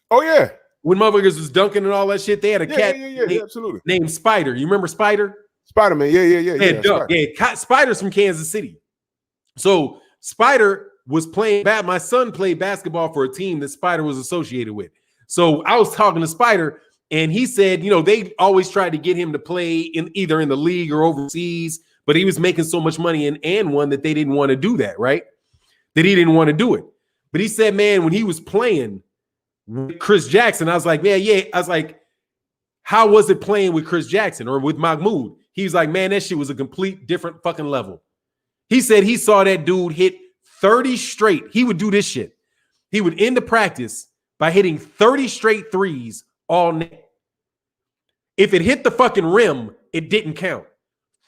Oh, yeah. When motherfuckers was dunking and all that shit, they had a cat absolutely. named Spider. You remember Spider? Spider-Man, yeah. Spider's from Kansas City. So Spider was playing, my son played basketball for a team that Spider was associated with. So I was talking to Spider, and he said, you know, they always tried to get him to play either in the league or overseas, but he was making so much money in #1 that they didn't want to do that, right? That he didn't want to do it. But he said, man, when he was playing with Chris Jackson, I was like, man, yeah. I was like, how was it playing with Chris Jackson or with Mahmoud? He was like, man, that shit was a complete different fucking level. He said he saw that dude hit 30 straight. He would do this shit. He would end the practice by hitting 30 straight threes all net. If it hit the fucking rim, it didn't count.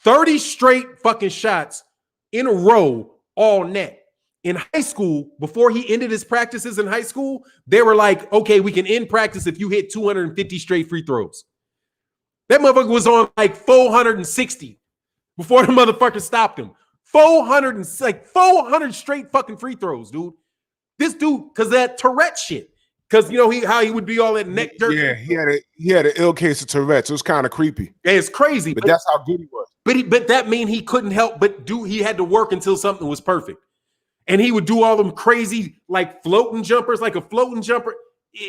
30 straight fucking shots in a row all net. in high school, before he ended his practices in high school, they were like, okay, we can end practice if you hit 250 straight free throws. That motherfucker was on like 460 before the motherfucker stopped him. 400 straight fucking free throws, dude. This dude, because that Tourette shit. Because you know how he would be all that neck jerk. Yeah, he had an ill case of Tourette's. It was kind of creepy. Yeah, it's crazy. But that's how good he was. But that mean he couldn't help but he had to work until something was perfect. And he would do all them crazy like floating jumpers, like a floating jumper.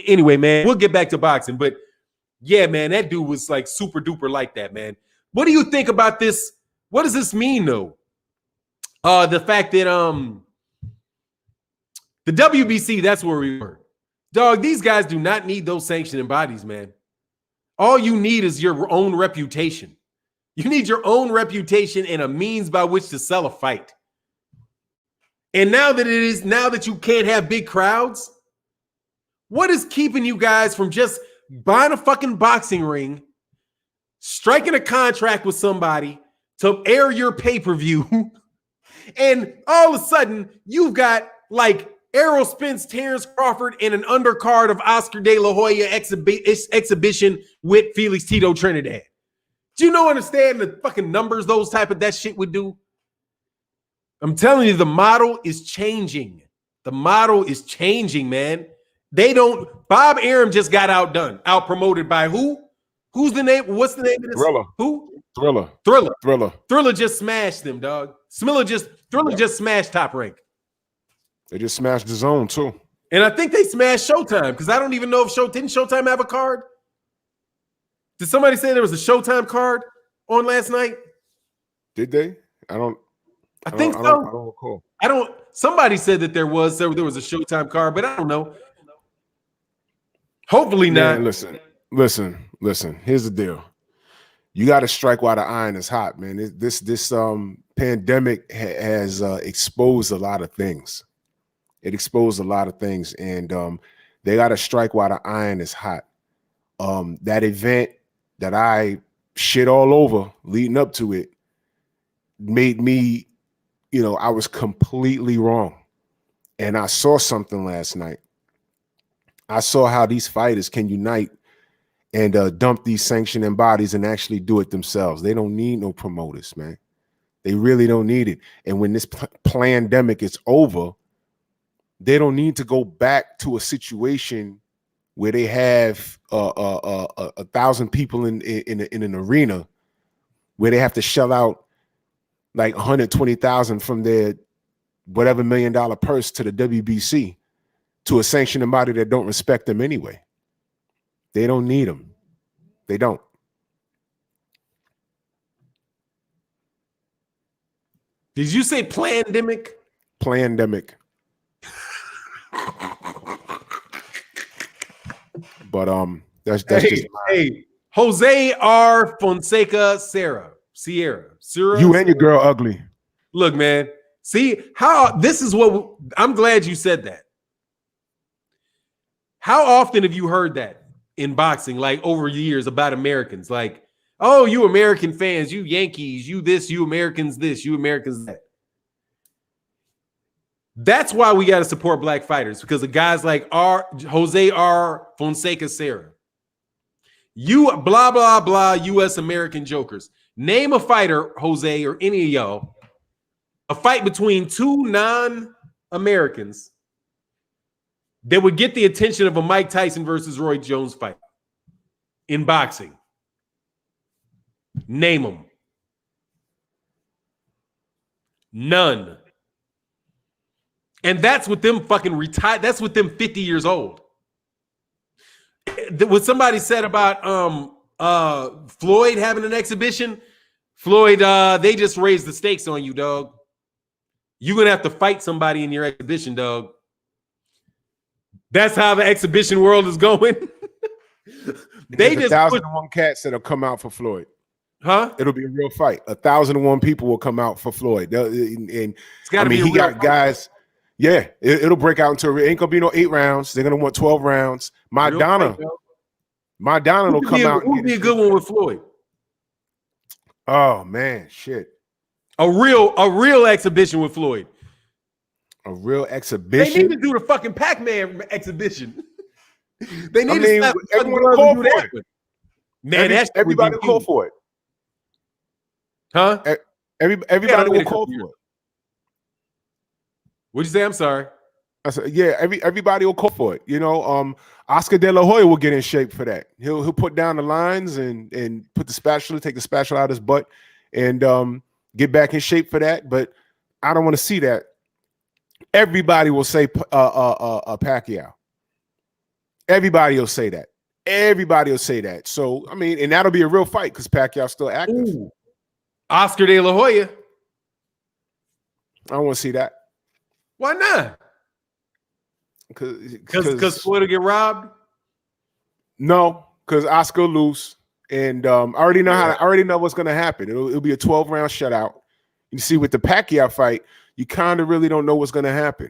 Anyway, man, we'll get back to boxing. But yeah, man, that dude was like super duper like that, man. What do you think about this? What does this mean, though? The fact that the WBC, that's where we were. Dog, these guys do not need those sanctioning bodies, man. All you need is your own reputation. You need your own reputation and a means by which to sell a fight. And now that you can't have big crowds, what is keeping you guys from just buying a fucking boxing ring, striking a contract with somebody to air your pay-per-view, and all of a sudden you've got like Errol Spence, Terrence Crawford, and an undercard of Oscar De La Hoya exhibition with Felix Tito Trinidad? Do you understand the fucking numbers those type of that shit would do? I'm telling you, the model is changing. The model is changing, man. Bob Arum just got out promoted by who? Who's the name? What's the name of this? Thriller. Who? Thriller. Thriller just smashed them, dog. Thriller just smashed Top Rank. They just smashed the zone too. And I think they smashed Showtime because I don't even know if didn't Showtime have a card? Did somebody say there was a Showtime card on last night? Did they? I think so. I don't recall. Somebody said that there was a Showtime card, but I don't know. Hopefully not. Man, listen. Here's the deal. You got to strike while the iron is hot, man. This pandemic has exposed a lot of things. It exposed a lot of things, and they got to strike while the iron is hot. That event that I shit all over leading up to it made me, I was completely wrong. And I saw something last night. I saw how these fighters can unite and dump these sanctioning bodies and actually do it themselves. They don't need no promoters, man. They really don't need it. And when this pandemic is over, they don't need to go back to a situation where they have 1,000 people in an arena where they have to shell out like 120,000 from their whatever $1 million purse to the WBC to a sanctioning body that don't respect them anyway. They don't need them. They don't. Did you say pandemic? Pandemic. But that's just Jose R. Fonseca Sierra. You and your girl ugly. Look, man. See how this is what I'm glad you said that. How often have you heard that in boxing, like over the years about Americans? Like, oh, you American fans, you Yankees, you this, you Americans this, you Americans that. That's why we got to support black fighters, because of guys like Jose R. Fonseca Sierra. You blah, blah, blah, U.S. American jokers. Name a fighter, Jose, or any of y'all, a fight between two non-Americans that would get the attention of a Mike Tyson versus Roy Jones fight in boxing. Name them. None. And that's with them fucking retired. That's with them 50 years old. What somebody said about Floyd having an exhibition, Floyd, they just raised the stakes on you, dog. You're going to have to fight somebody in your exhibition, dog. That's how the exhibition world is going. They just 1,001 cats that'll come out for Floyd. Huh? It'll be a real fight. 1,001 people will come out for Floyd. And it's gotta be he got guys. Yeah, it'll break out into it ain't gonna be no 8 rounds. They're gonna want 12 rounds. Madonna will come out. Who would be a good one with Floyd? Oh man, shit. A real exhibition with Floyd. A real They exhibition. need to do the fucking Pac-Man exhibition. They need I to mean, slap everyone gloves call and do for that it. one. Man, that shit would Everybody be will call huge. for it. Huh? Everybody will call for it. What'd you say? I'm sorry. I said, yeah, everybody will call for it. You know, Oscar De La Hoya will get in shape for that. He'll put down the lines and put the spatula, take the spatula out of his butt, and get back in shape for that. But I don't want to see that. Everybody will say Pacquiao. Everybody will say that. Everybody will say that. So I mean, and that'll be a real fight because Pacquiao's still active. Ooh. Oscar De La Hoya. I don't want to see that. Why not? Because Floyd will get robbed. No, because Oscar will lose, and I already know what's going to happen. It'll be a 12-round shutout. You see, with the Pacquiao fight, you kind of really don't know what's going to happen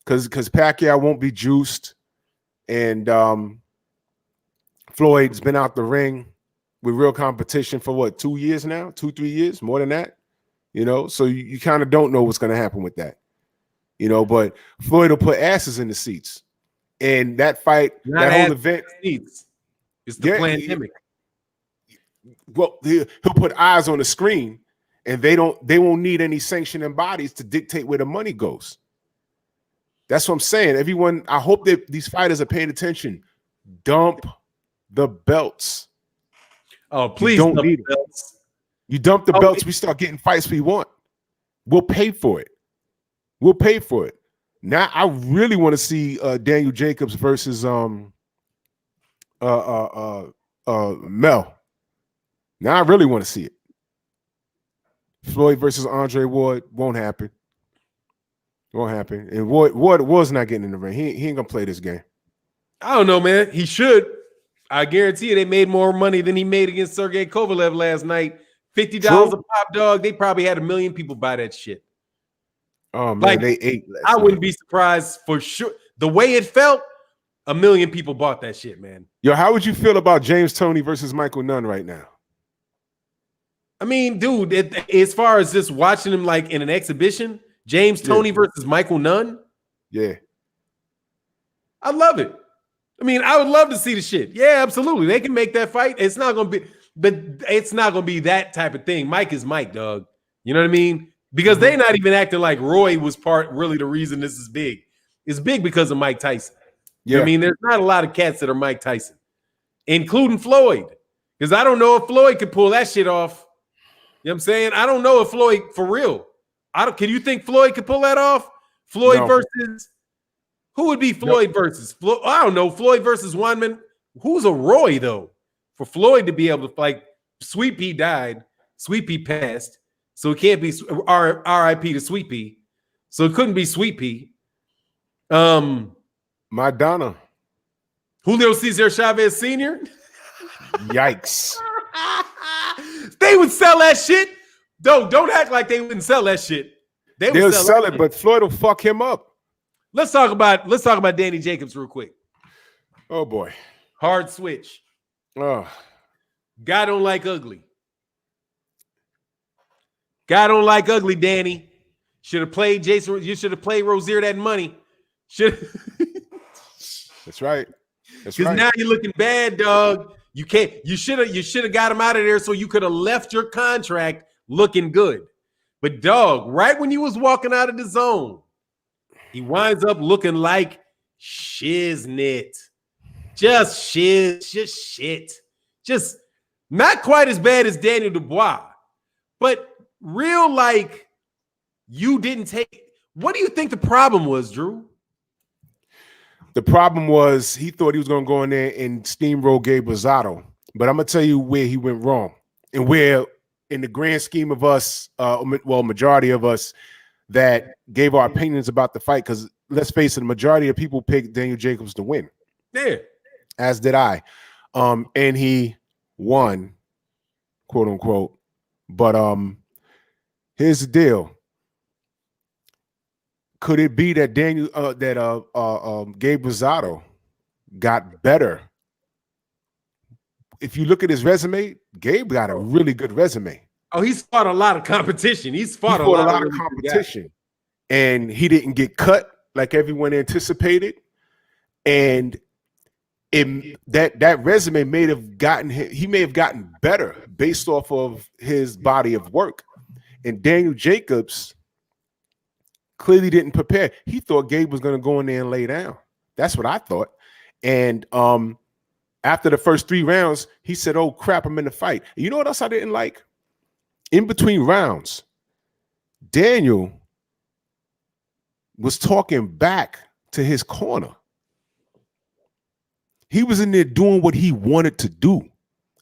because Pacquiao won't be juiced, and Floyd's been out the ring with real competition for what, 2 years now, 2-3 years, more than that. You know, so you kind of don't know what's going to happen with that. You know, but Floyd will put asses in the seats. And that fight, that whole event, it's the pandemic. Well, he'll put eyes on the screen, and they won't need any sanctioning bodies to dictate where the money goes. That's what I'm saying. Everyone, I hope that these fighters are paying attention. Dump the belts. Oh, please don't need the belts. You dump the belts, we start getting fights we want. We'll pay for it. We'll pay for it. Now I really want to see Daniel Jacobs versus Mel. Now I really want to see it. Floyd versus Andre Ward won't happen. Won't happen. And Ward's not getting in the ring. He ain't gonna play this game. I don't know, man. He should. I guarantee you they made more money than he made against Sergey Kovalev last night. $50 a pop dog. They probably had 1 million people buy that shit. Oh man, they ate. I wouldn't be surprised for sure. The way it felt, 1 million people bought that shit, man. Yo, how would you feel about James Toney versus Michael Nunn right now? I mean, dude, as far as just watching him like in an exhibition, James Toney versus Michael Nunn. Yeah. I love it. I mean, I would love to see the shit. Yeah, absolutely. They can make that fight. It's not gonna be, but it's not gonna be that type of thing. Mike is Mike, dog. You know what I mean? Because they're not even acting like Roy was really the reason this is big. It's big because of Mike Tyson. Yeah. I mean, there's not a lot of cats that are Mike Tyson, including Floyd. Because I don't know if Floyd could pull that shit off. You know what I'm saying? I don't know if Floyd, for real. Can you think Floyd could pull that off? Floyd versus, who would be Floyd versus? I don't know. Floyd versus Weinman. Who's a Roy, though? For Floyd to be able to, like, Sweet Pea died. Sweet Pea passed. So it can't be R.I.P. to Sweet Pea. So it couldn't be Sweet Pea. Madonna. Julio Cesar Chavez Sr. Yikes. They would sell that shit. Don't act like they wouldn't sell that shit. They'll sell it, but Floyd will fuck him up. Let's talk about Danny Jacobs real quick. Oh boy. Hard switch. Oh. Guy don't like ugly. Guy don't like ugly, Danny. Should have played Jason. You should have played Rozier that money. That's right. Because now you're looking bad, dog. You can't. You should have got him out of there so you could have left your contract looking good. But dog, right when you was walking out of the zone, he winds up looking like shiznit. Just shit. Just not quite as bad as Daniel Dubois, but real like you didn't take. What do you think the problem was, Drew? The problem was he thought he was going to go in there and steamroll Gabe Rosado. But I'm going to tell you where he went wrong and where, in the grand scheme of us, majority of us that gave our opinions about the fight, because let's face it, the majority of people picked Daniel Jacobs to win. Yeah. As did I. And he won, quote unquote. But here's the deal. Could it be that Gabe Rosado got better? If you look at his resume, Gabe got a really good resume. Oh, he's fought a lot of competition. He's fought a lot of competition. and he didn't get cut like everyone anticipated. And that resume may have gotten better based off of his body of work. And Daniel Jacobs clearly didn't prepare. He thought Gabe was going to go in there and lay down. That's what I thought. And after the first 3 rounds, he said, "Oh crap, I'm in the fight." And you know what else I didn't like? In between rounds, Daniel was talking back to his corner. He was in there doing what he wanted to do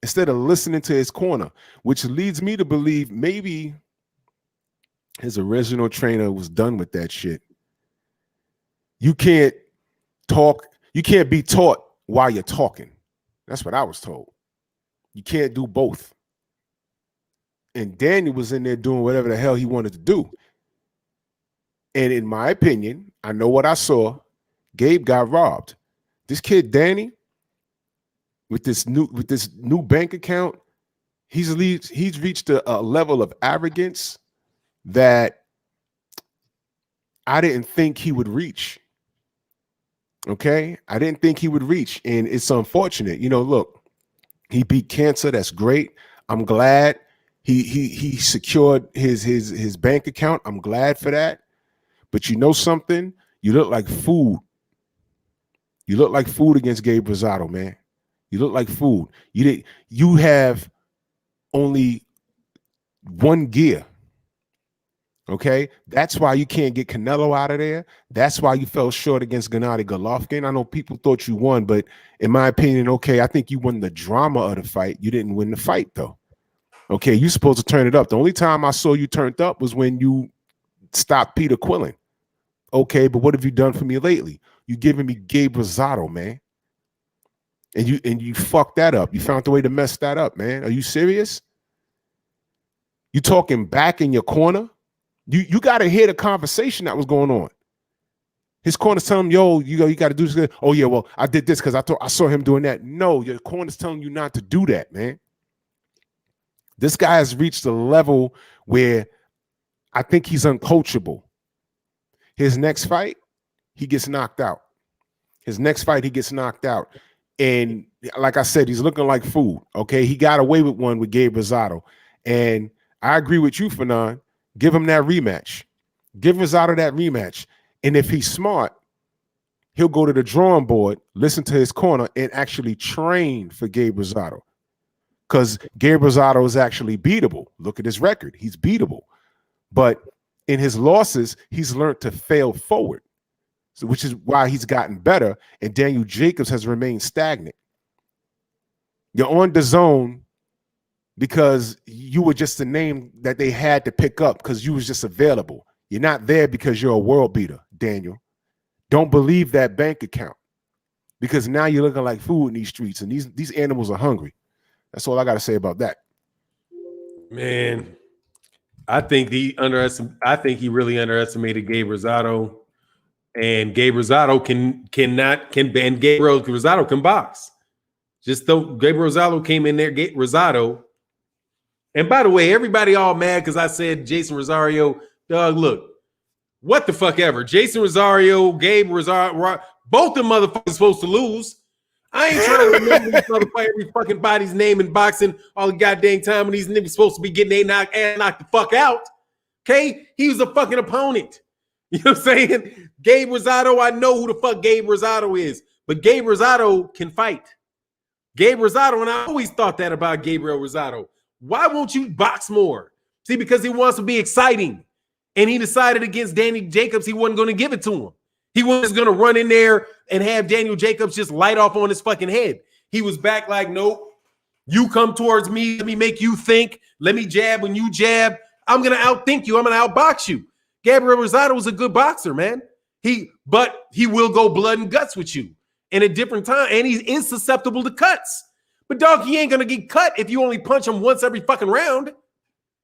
instead of listening to his corner, which leads me to believe maybe his original trainer was done with that shit. You can't be taught while you're talking. That's what I was told. You can't do both. And Daniel was in there doing whatever the hell he wanted to do. And in my opinion, I know what I saw. Gabe got robbed. This kid, Danny, with this new bank account, he's reached a level of arrogance that I didn't think he would reach. Okay? I didn't think he would reach. And it's unfortunate. You know, look, he beat cancer. That's great. I'm glad he secured his bank account. I'm glad for that. But you know something? You look like food. You look like food against Gabe Rosado, man. You look like food. You have only one gear. Okay, that's why you can't get Canelo out of there. That's why you fell short against Gennady Golovkin. I know people thought you won, but in my opinion, okay, I think you won the drama of the fight. You didn't win the fight, though. Okay, you're supposed to turn it up. The only time I saw you turned up was when you stopped Peter Quillen. Okay, but what have you done for me lately? You giving me Gabe Rosado, man. And you fucked that up. You found a way to mess that up, man. Are you serious? You talking back in your corner? You got to hear the conversation that was going on. His corner's telling him, "Yo, you got to do this." "Oh yeah, well, I did this because I saw him doing that." No, your corner's telling you not to do that, man. This guy has reached a level where I think he's uncoachable. His next fight, he gets knocked out. His next fight, he gets knocked out. And like I said, he's looking like food. Okay, he got away with one with Gabe Rosado. And I agree with you, Fannon. Give him that rematch. Give Rosado that rematch. And if he's smart, he'll go to the drawing board, listen to his corner, and actually train for Gabe Rosado. Because Gabe Rosado is actually beatable. Look at his record. He's beatable. But in his losses, he's learned to fail forward. So, which is why he's gotten better, and Daniel Jacobs has remained stagnant. You're on the zone because you were just a name that they had to pick up because you was just available. You're not there because you're a world beater, Daniel. Don't believe that bank account because now you're looking like food in these streets, and these animals are hungry. That's all I got to say about that. Man, I think he really underestimated Gabe Rosado. And Gabe Rosado can Gabe Rosado can box. Just though Gabe Rosado came in there, Gabe Rosado. And by the way, everybody all mad because I said Jason Rosario. Dog, look, what the fuck ever. Jason Rosario, Gabe Rosario, both the motherfuckers supposed to lose. I ain't trying to remember this motherfucker every fucking body's name in boxing all the goddamn time when these niggas supposed to be getting knocked the fuck out. Okay? He was a fucking opponent. You know what I'm saying? Gabe Rosado, I know who the fuck Gabe Rosado is, but Gabe Rosado can fight. Gabe Rosado, and I always thought that about Gabriel Rosado. Why won't you box more? See, because he wants to be exciting. And he decided against Daniel Jacobs he wasn't going to give it to him. He was going to run in there and have Daniel Jacobs just light off on his fucking head. He was back like, nope, you come towards me, let me make you think, let me jab when you jab. I'm going to outthink you, I'm going to outbox you. Gabriel Rosado was a good boxer, man. But he will go blood and guts with you in a different time, and he is susceptible to cuts. But dog, he ain't gonna get cut if you only punch him once every fucking round,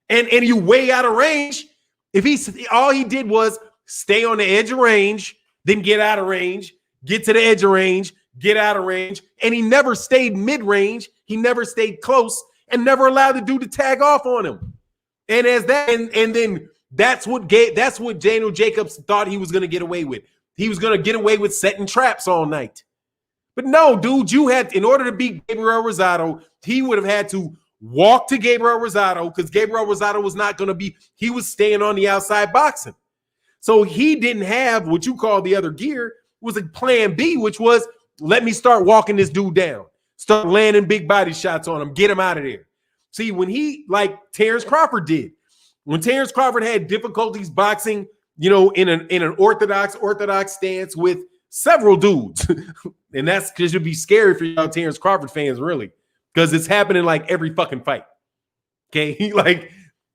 and you way out of range. If all he did was stay on the edge of range, then get out of range, get to the edge of range, get out of range, and he never stayed mid-range. He never stayed close, and never allowed the dude to tag off on him. And as that, and then That's what Daniel Jacobs thought he was going to get away with. He was going to get away with setting traps all night. But no, dude, in order to beat Gabriel Rosado, he would have had to walk to Gabriel Rosado because Gabriel Rosado was not going to be, he was staying on the outside boxing. So he didn't have what you call the other gear, was a plan B, which was, let me start walking this dude down. Start landing big body shots on him. Get him out of there. See, when like Terrence Crawford did, when Terrence Crawford had difficulties boxing, in an orthodox stance with several dudes, and that's because it'd be scary for y'all Terrence Crawford fans, really, because it's happening like every fucking fight. Okay, like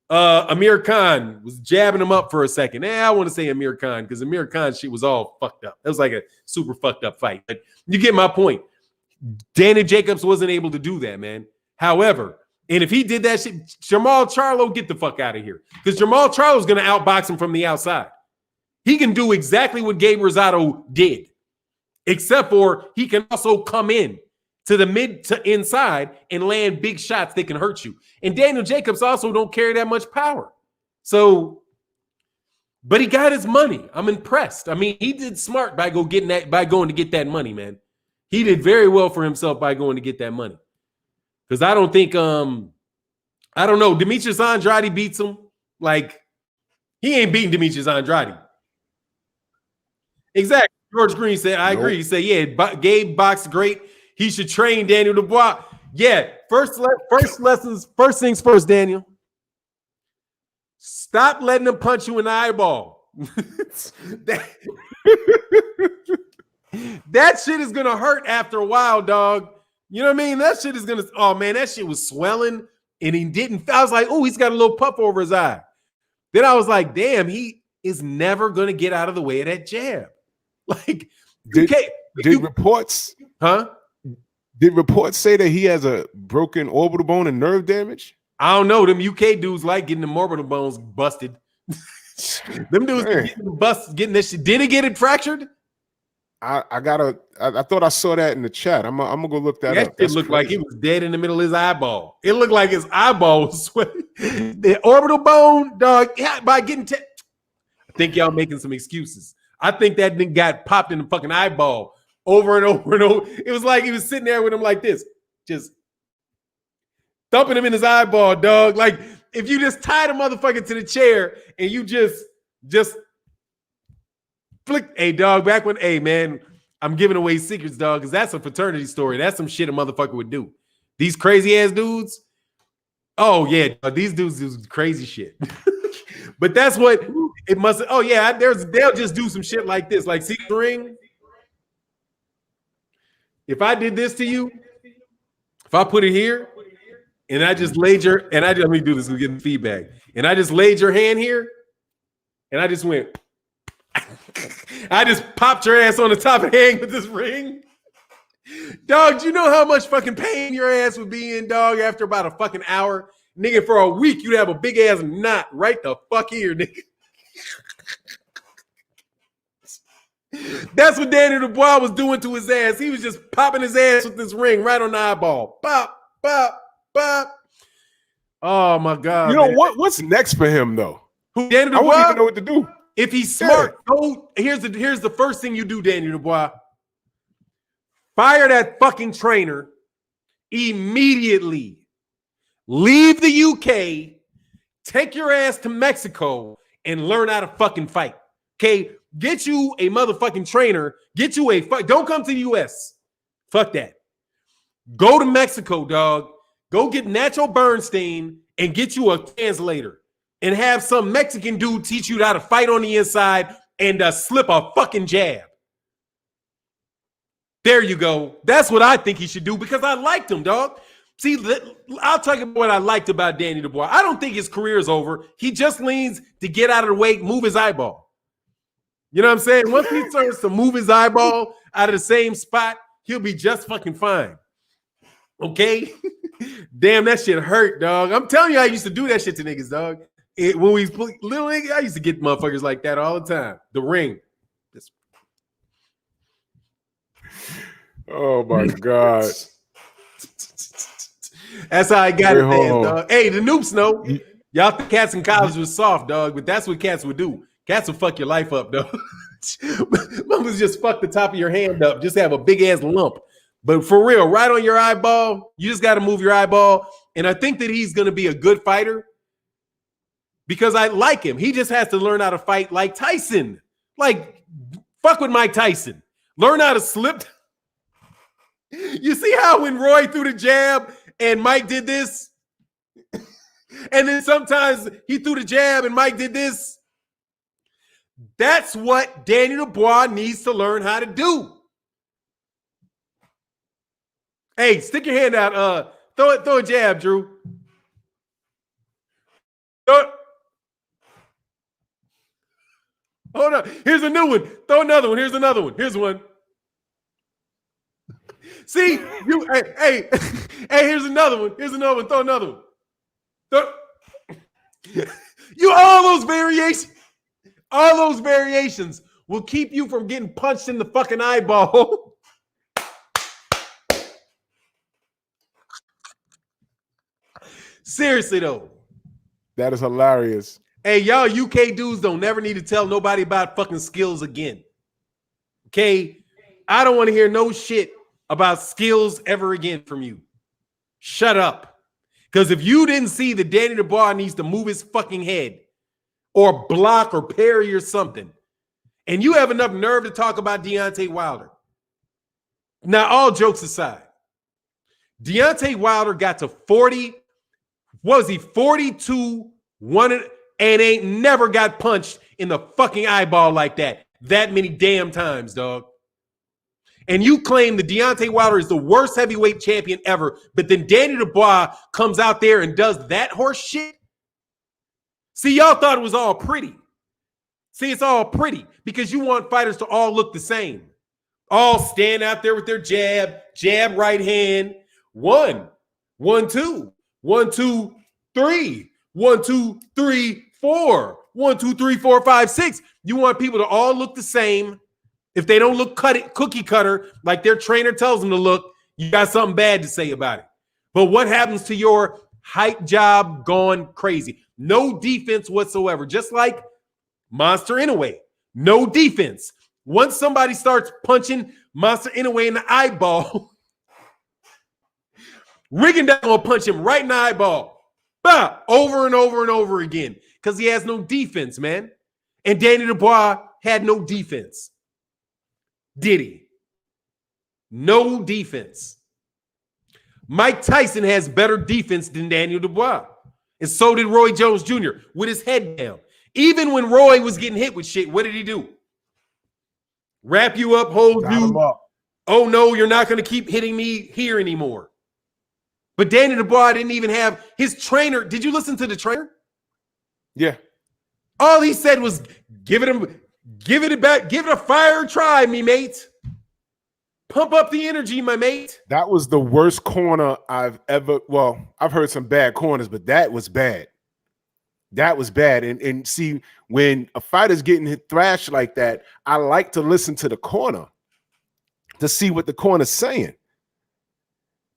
Amir Khan was jabbing him up for a second. I want to say Amir Khan because Amir Khan shit was all fucked up. It was like a super fucked up fight. But you get my point. Danny Jacobs wasn't able to do that, man. However, and if he did that shit, Jamal Charlo, get the fuck out of here. Because Jamal Charlo's going to outbox him from the outside. He can do exactly what Gabe Rosado did, except for he can also come in to the mid to inside and land big shots that can hurt you. And Daniel Jacobs also don't carry that much power. So, but he got his money. I'm impressed. I mean, he did smart by going to get that money, man. He did very well for himself by going to get that money. Because I don't think, I don't know, Demetrius Andrade beats him. Like, he ain't beating Demetrius Andrade. Exactly. George Green said, I agree. He said, yeah, Gabe boxed great. He should train Daniel Dubois. Yeah, first things first, Daniel. Stop letting him punch you in the eyeball. That shit is going to hurt after a while, dog. You know what I mean? That shit is going to, oh man, that shit was swelling and he didn't, I was like, oh, he's got a little puff over his eye. Then I was like, damn, he is never going to get out of the way of that jab. Like, did reports, huh? Did reports say that he has a broken orbital bone and nerve damage? I don't know. Them UK dudes like getting them orbital bones busted. Them dudes getting that shit. Did he get it fractured? I thought I saw that in the chat. I'm gonna go look that up. It looked like he was dead in the middle of his eyeball. It looked like his eyeball was sweating. The orbital bone, dog, by getting I think y'all making some excuses. I think that thing got popped in the fucking eyeball over and over and over. It was like he was sitting there with him like this, just thumping him in his eyeball, dog. Like if you just tied a motherfucker to the chair and you just flick, hey dog, back when, hey man, I'm giving away secrets, dog, because that's a fraternity story. That's some shit a motherfucker would do. These crazy ass dudes, oh yeah, these dudes do crazy shit. But that's what it must. Oh yeah, they'll just do some shit like this, like see the ring. If I did this to you, if I put it here, and I just laid your, and let me do this, we're getting feedback, and I just laid your hand here, and I just went. I just popped your ass on the top of the head with this ring. Dog, do you know how much fucking pain your ass would be in, dog, after about a fucking hour? Nigga, for a week, you'd have a big ass knot right the fuck here, nigga. That's what Daniel Dubois was doing to his ass. He was just popping his ass with this ring right on the eyeball. Pop, pop, pop. Oh, my God. You know, what's next for him, though? Who, Daniel Dubois? I wouldn't even know what to do. If he's smart, here's the first thing you do, Daniel Dubois. Fire that fucking trainer immediately. Leave the UK, take your ass to Mexico, and learn how to fucking fight. Okay? Get you a motherfucking trainer. Get you don't come to the US. Fuck that. Go to Mexico, dog. Go get Nacho Bernstein and get you a translator. And have some Mexican dude teach you how to fight on the inside and slip a fucking jab. There you go. That's what I think he should do because I liked him, dog. See, I'll tell you what I liked about Danny Dubois. I don't think his career is over. He just leans to get out of the way, move his eyeball. You know what I'm saying? Once he starts to move his eyeball out of the same spot, he'll be just fucking fine. Okay? Damn, that shit hurt, dog. I'm telling you, I used to do that shit to niggas, dog. When we little nigga, I used to get motherfuckers like that all the time. The ring. Oh my God. That's how I got it, man, dog. Hey, the noobs know. Y'all think cats in college was soft, dog, but that's what cats would do. Cats will fuck your life up, dog. Mama's just fuck the top of your hand up, just have a big ass lump. But for real, right on your eyeball, you just got to move your eyeball. And I think that he's going to be a good fighter because I like him. He just has to learn how to fight like Tyson. Like, fuck with Mike Tyson. Learn how to slip. You see how when Roy threw the jab and Mike did this? And then sometimes he threw the jab and Mike did this? That's what Daniel Dubois needs to learn how to do. Hey, stick your hand out. Throw a jab, Drew. Hold on. Here's a new one. Throw another one. Here's another one. Here's one. See, you. Hey, here's another one. Here's another one. Throw another one. You all those variations will keep you from getting punched in the fucking eyeball. Seriously though. That is hilarious. Hey, y'all UK dudes don't never need to tell nobody about fucking skills again. Okay? I don't want to hear no shit about skills ever again from you. Shut up. Because if you didn't see that Danny Dubois needs to move his fucking head or block or parry or something, and you have enough nerve to talk about Deontay Wilder. Now, all jokes aside, Deontay Wilder got to 40, what was he, 42, 1, and ain't never got punched in the fucking eyeball like that many damn times, dog. And you claim that Deontay Wilder is the worst heavyweight champion ever, but then Danny Dubois comes out there and does that horse shit? See, y'all thought it was all pretty. See, it's all pretty because you want fighters to all look the same. All stand out there with their jab right hand. 1, 1, 2, 1, 2, 3, 1, 2, 3, 4, 1, 2, 3, 4, 5, 6. You want people to all look the same. If they don't look cookie cutter like their trainer tells them to look, you got something bad to say about it. But what happens to your hype job gone crazy? No defense whatsoever, just like Monster Inoue. No defense. Once somebody starts punching Monster Inoue in the eyeball, Rigondeaux will punch him right in the eyeball. Bah, over and over and over again because he has no defense, man. And Danny Dubois had no defense. Did he? No defense. Mike Tyson has better defense than Daniel Dubois. And so did Roy Jones Jr. with his head down. Even when Roy was getting hit with shit, what did he do? Wrap you up, hold you. Oh, no, you're not going to keep hitting me here anymore. But Danny Dubois didn't even have his trainer. Did you listen to the trainer? Yeah. All he said was, give it back, give it a fire try, me mate. Pump up the energy, my mate. That was the worst corner I've ever, well, I've heard some bad corners, but that was bad. That was bad. And see, when a fighter's getting thrashed like that, I like to listen to the corner to see what the corner's saying.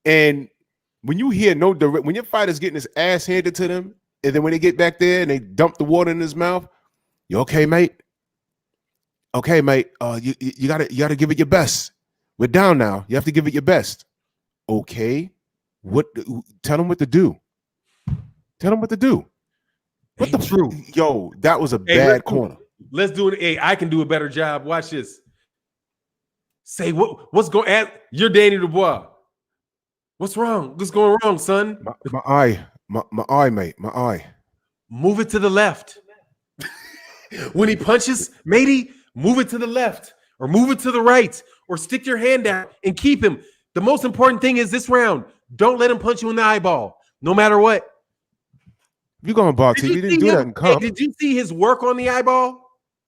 And when you hear no direct, when your fighter's getting his ass handed to them, and then when they get back there and they dump the water in his mouth, you okay, mate? Okay, mate. You gotta give it your best. We're down now. You have to give it your best. Okay. Tell them what to do. Tell them what to do. What the true? Yo, that was a bad corner. Let's do it. Hey, I can do a better job. Watch this. Say what's going on? You're Danny Dubois. What's wrong? What's going wrong, son? My eye, mate. My eye. Move it to the left. When he punches, matey, move it to the left or move it to the right or stick your hand out and keep him. The most important thing is this round. Don't let him punch you in the eyeball, no matter what. You're going box. He didn't do that in cup. Hey, did you see his work on the eyeball?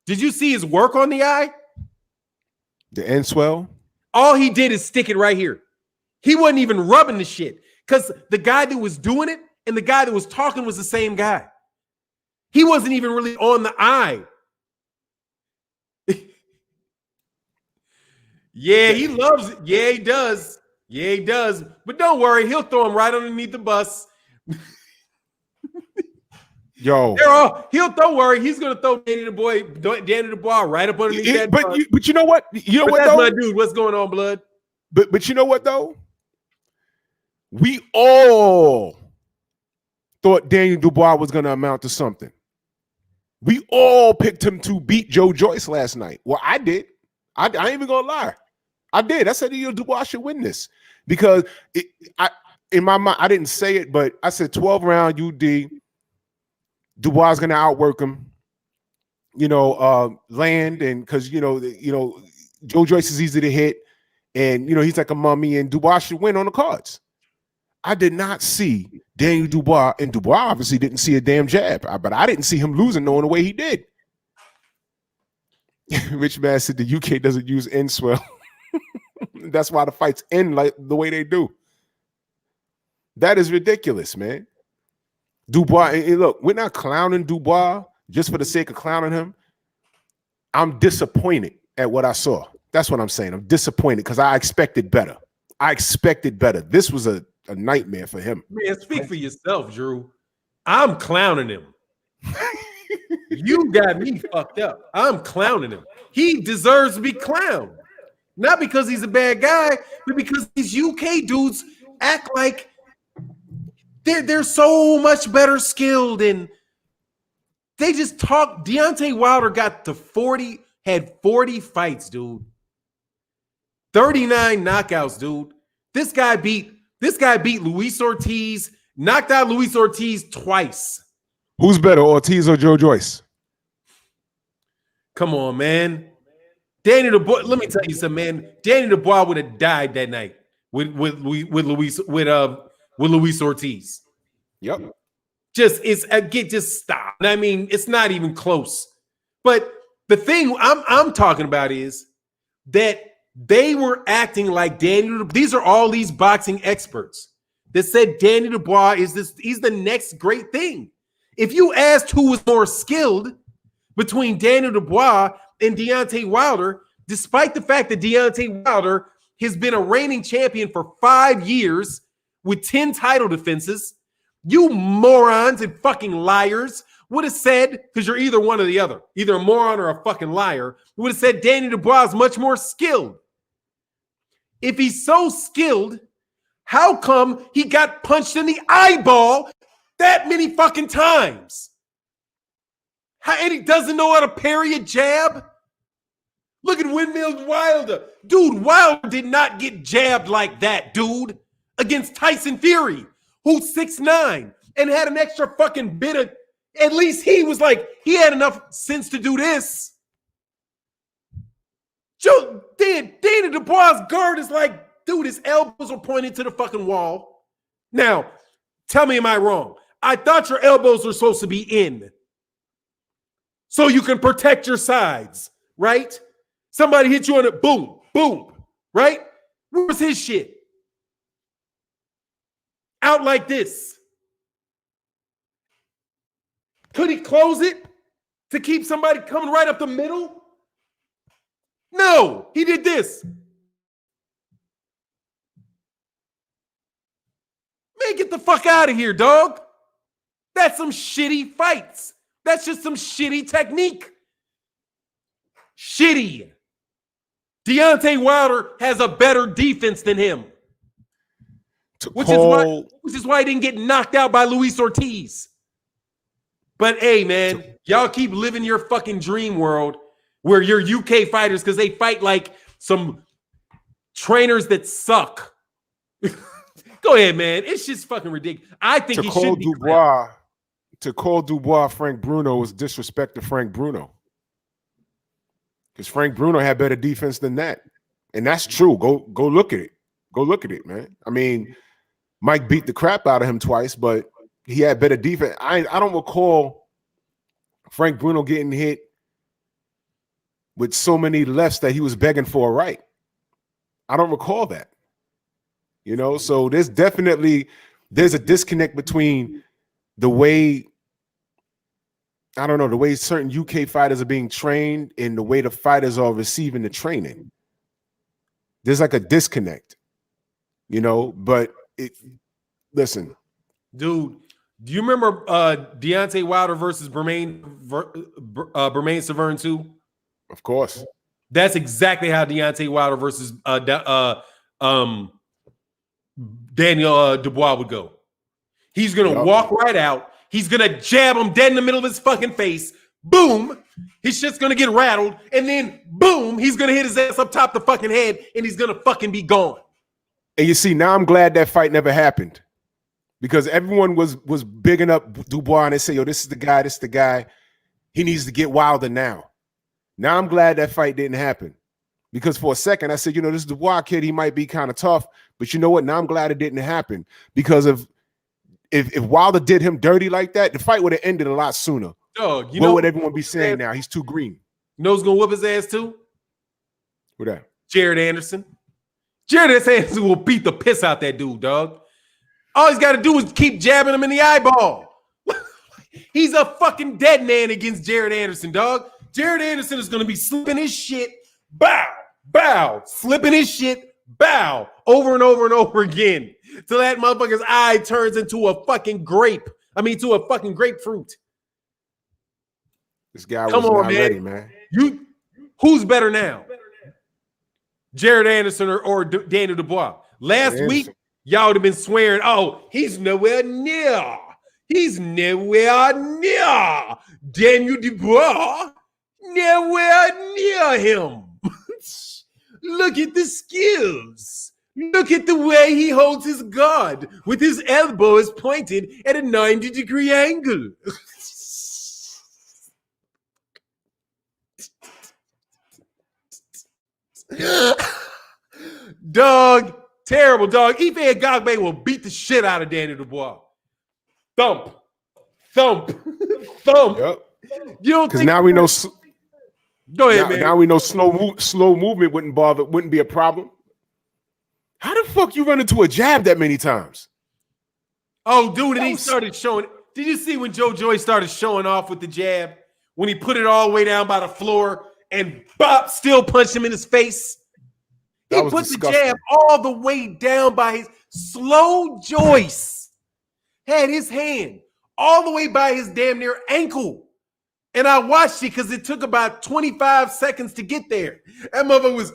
Did you see his work on the eye? The end swell? All he did is stick it right here. He wasn't even rubbing the shit because the guy that was doing it and the guy that was talking was the same guy. He wasn't even really on the eye. Yeah, he loves it. Yeah, he does. Yeah, he does. But don't worry, he'll throw him right underneath the bus. Yo, Don't worry, he's gonna throw Danny Dubois right up underneath that. But you know what? You know what that's though? my dude. What's going on, blood? But you know what though? We all thought Daniel Dubois was gonna amount to something. We all picked him to beat Joe Joyce last night. Well, I did. I ain't even gonna lie. I did. I said Dubois should win this because in my mind, I didn't say it, but I said 12 round UD. Dubois is gonna outwork him. Land and because Joe Joyce is easy to hit, and he's like a mummy, and Dubois should win on the cards. I did not see Daniel Dubois, and Dubois obviously didn't see a damn jab, but I didn't see him losing knowing the way he did. Rich Man said the UK doesn't use end swell. That's why the fights end like the way they do. That is ridiculous, man. Dubois, and look, we're not clowning Dubois just for the sake of clowning him. I'm disappointed at what I saw. That's what I'm saying. I'm disappointed because I expected better. This was a nightmare for him. Man, speak for yourself, Drew. I'm clowning him. You got me fucked up. I'm clowning him. He deserves to be clowned. Not because he's a bad guy, but because these UK dudes act like they're so much better skilled, and they just talk. Deontay Wilder got to 40, had 40 fights, dude. 39 knockouts, dude. This guy beat Luis Ortiz, knocked out Luis Ortiz twice. Who's better, Ortiz or Joe Joyce? Come on, man. Danny Dubois, let me tell you something, man. Danny Dubois would have died that night with Luis Ortiz. Yep. Just stop. I mean, it's not even close. But the thing I'm talking about is that they were acting like these are all these boxing experts that said Danny Dubois he's the next great thing. If you asked who was more skilled between Danny Dubois and Deontay Wilder, despite the fact that Deontay Wilder has been a reigning champion for 5 years with 10 title defenses, you morons and fucking liars would have said, because you're either one or the other, either a moron or a fucking liar, would have said Danny Dubois is much more skilled. If he's so skilled, how come he got punched in the eyeball that many fucking times? And he doesn't know how to parry a jab? Look at Windmill Wilder. Dude, Wilder did not get jabbed like that, dude, against Tyson Fury, who's 6'9", and had an extra fucking bit of, at least he was like, he had enough sense to do this. Danny Dubois' guard is like, dude, his elbows are pointed to the fucking wall. Now, tell me, am I wrong? I thought your elbows were supposed to be in so you can protect your sides, right? Somebody hit you on it, boom, boom, right? Where's his shit? Out like this. Could he close it to keep somebody coming right up the middle? No, he did this. Man, get the fuck out of here, dog. That's some shitty fights. That's just some shitty technique. Shitty. Deontay Wilder has a better defense than him. Which is why he didn't get knocked out by Luis Ortiz. But hey, man, y'all keep living your fucking dream world where you're UK fighters because they fight like some trainers that suck. Go ahead, man. It's just fucking ridiculous. I think he should be Dubois. To call Dubois Frank Bruno was disrespect to Frank Bruno. Because Frank Bruno had better defense than that. And that's true. Go look at it. Go look at it, man. I mean, Mike beat the crap out of him twice, but he had better defense. I don't recall Frank Bruno getting hit with so many lefts that he was begging for a right. I don't recall that. So there's a disconnect between the way, I don't know, the way certain UK fighters are being trained and the way the fighters are receiving the training. There's like a disconnect, but listen. Dude, Do you remember Deontay Wilder versus Bermain Severn 2? Of course. That's exactly how Deontay Wilder versus Daniel Dubois would go. He's going to walk right out. He's going to jab him dead in the middle of his fucking face. Boom. His shit's going to get rattled. And then, boom, he's going to hit his ass up top the fucking head, and he's going to fucking be gone. And you see, now I'm glad that fight never happened. Because everyone was bigging up Dubois, and they say, yo, this is the guy. He needs to get Wilder now. Now I'm glad that fight didn't happen. Because for a second, I said, you know, this Dubois kid, he might be kind of tough. But you know what? Now I'm glad it didn't happen. Because if Wilder did him dirty like that, the fight would have ended a lot sooner. Dog, what would everyone be saying now? He's too green. You know who's going to whip his ass too? Who that? Jared Anderson. Jared Anderson will beat the piss out that dude, dog. All he's got to do is keep jabbing him in the eyeball. He's a fucking dead man against Jared Anderson, dog. Jared Anderson is going to be slipping his shit, bow, bow, slipping his shit, bow, over and over and over again, till that motherfucker's eye turns into a fucking grape. To a fucking grapefruit. This guy was not ready, man. Who's better now? Jared Anderson or Daniel Dubois? Last week, y'all would have been swearing, oh, he's nowhere near. He's nowhere near. Daniel Dubois, nowhere near him. Look at the skills. Look at the way he holds his guard with his elbows pointed at a 90-degree angle. Dog, terrible, dog. Ife Agagbe will beat the shit out of Daniel Dubois. Thump. Thump. Thump. Yep. You don't because now we know. Go ahead, man. Now we know slow movement wouldn't be a problem. How the fuck you run into a jab that many times? Oh, dude, and he started showing. Did you see when Joyce started showing off with the jab? When he put it all the way down by the floor and Bob still punched him in his face? He put the jab all the way down by his slow Joyce. Had his hand all the way by his damn near ankle. And I watched it because it took about 25 seconds to get there. That mother was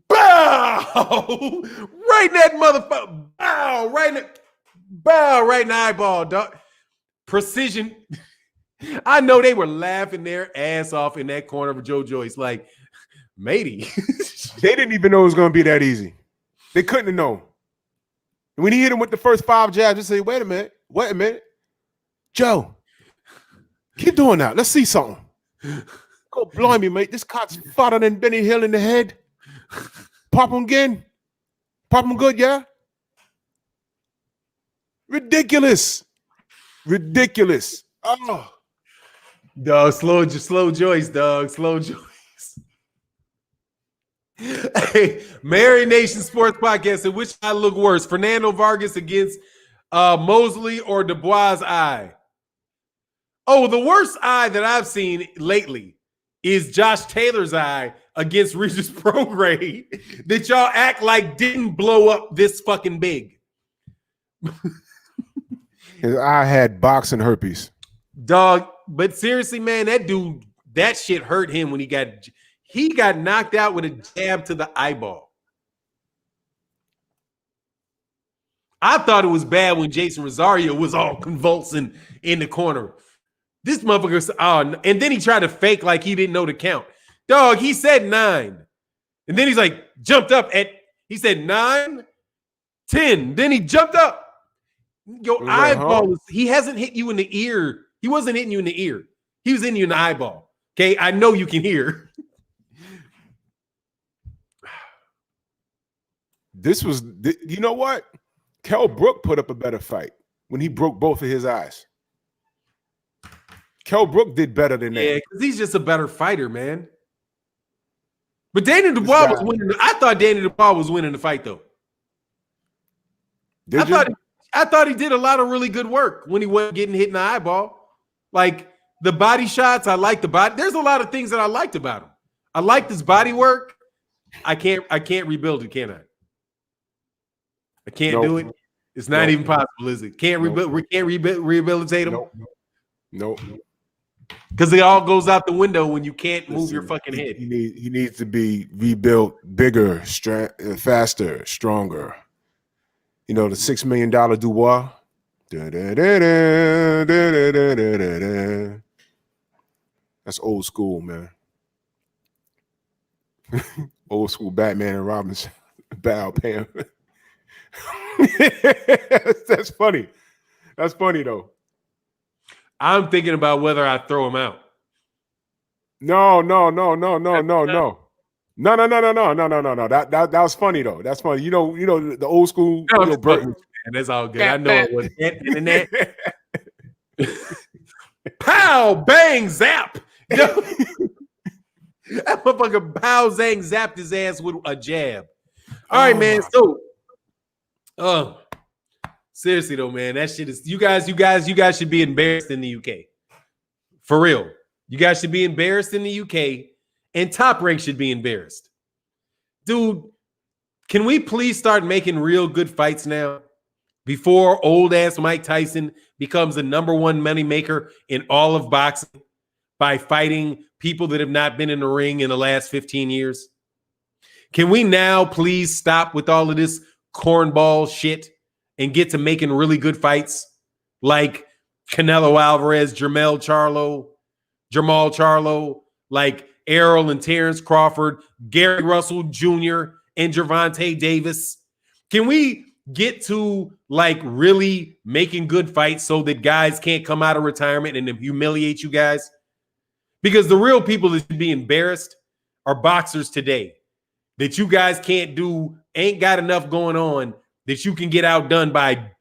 bow right in that motherfucker. Bow right in the eyeball, dog. Precision. I know they were laughing their ass off in that corner of Joyce. Like, matey. They didn't even know it was going to be that easy. They couldn't have known. When he hit him with the first 5 jabs, they say, wait a minute. Joe, keep doing that. Let's see something. Go blimey, mate. This cock's fatter than Benny Hill in the head. Pop him again. Pop him good, yeah? Ridiculous. Oh. Dog, slow Joyce, dog. Slow Joyce. Hey, Mary Nation Sports Podcast. In which I look worse, Fernando Vargas against Mosley or Dubois' eye? Oh, the worst eye that I've seen lately is Josh Taylor's eye against Regis Prograde that y'all act like didn't blow up this fucking big. His eye had boxing herpes. Dog, but seriously, man, that shit hurt him when he got knocked out with a jab to the eyeball. I thought it was bad when Jason Rosario was all convulsing in the corner. This motherfucker, and then he tried to fake like he didn't know the count. Dog, he said 9. And then he's like, jumped up he said 9, 10. Then he jumped up. Your eyeball, he hasn't hit you in the ear. He wasn't hitting you in the ear. He was hitting you in the eyeball. Okay, I know you can hear. You know what? Kell Brook put up a better fight when he broke both of his eyes. Kell Brook did better than that. Yeah, because he's just a better fighter, man. But Daniel Dubois was winning. I thought Daniel Dubois was winning the fight, though. I thought he did a lot of really good work when he wasn't getting hit in the eyeball. Like the body shots, I like the body. There's a lot of things that I liked about him. I liked his body work. I can't rebuild it, can I? I can't do it. It's not even possible, is it? Can't we can't rehabilitate him? Nope. Because it all goes out the window when you can't move your fucking head. He needs to be rebuilt bigger, faster, stronger. You know, the $6 million Dubois. That's old school, man. Old school Batman and Robin's bow Pam. That's funny. That's funny though. I'm thinking about whether I throw him out. No. No. That was funny though. That's funny. You know the old school. No, Burton. And that's all good. I know it was internet. Pow, bang, zap. That motherfucker pow, zang, zapped his ass with a jab. All right, man. So, seriously though, man, that shit is. You guys should be embarrassed in the UK. For real, you guys should be embarrassed in the UK, and Top Rank should be embarrassed, dude. Can we please start making real good fights now? Before old ass Mike Tyson becomes the #1 money maker in all of boxing by fighting people that have not been in the ring in the last 15 years. Can we now please stop with all of this cornball shit and get to making really good fights like Canelo Alvarez, Jamal Charlo, like Errol and Terrence Crawford, Gary Russell Jr. and Gervonta Davis? Can we get to like really making good fights so that guys can't come out of retirement and humiliate you guys? Because the real people that should be embarrassed are boxers today. That you guys ain't got enough going on that you can get outdone by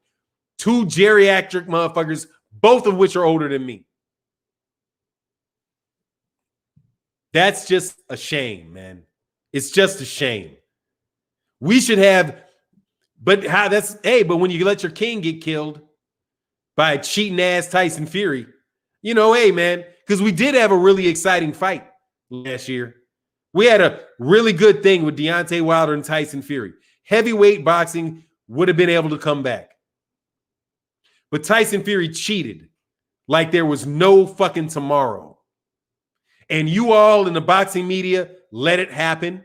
two geriatric motherfuckers, both of which are older than me. That's just a shame, man. It's just a shame. We should have, but when you let your king get killed by a cheating ass Tyson Fury, hey, man, because we did have a really exciting fight last year. We had a really good thing with Deontay Wilder and Tyson Fury. Heavyweight boxing would have been able to come back. But Tyson Fury cheated like there was no fucking tomorrow. And you all in the boxing media let it happen.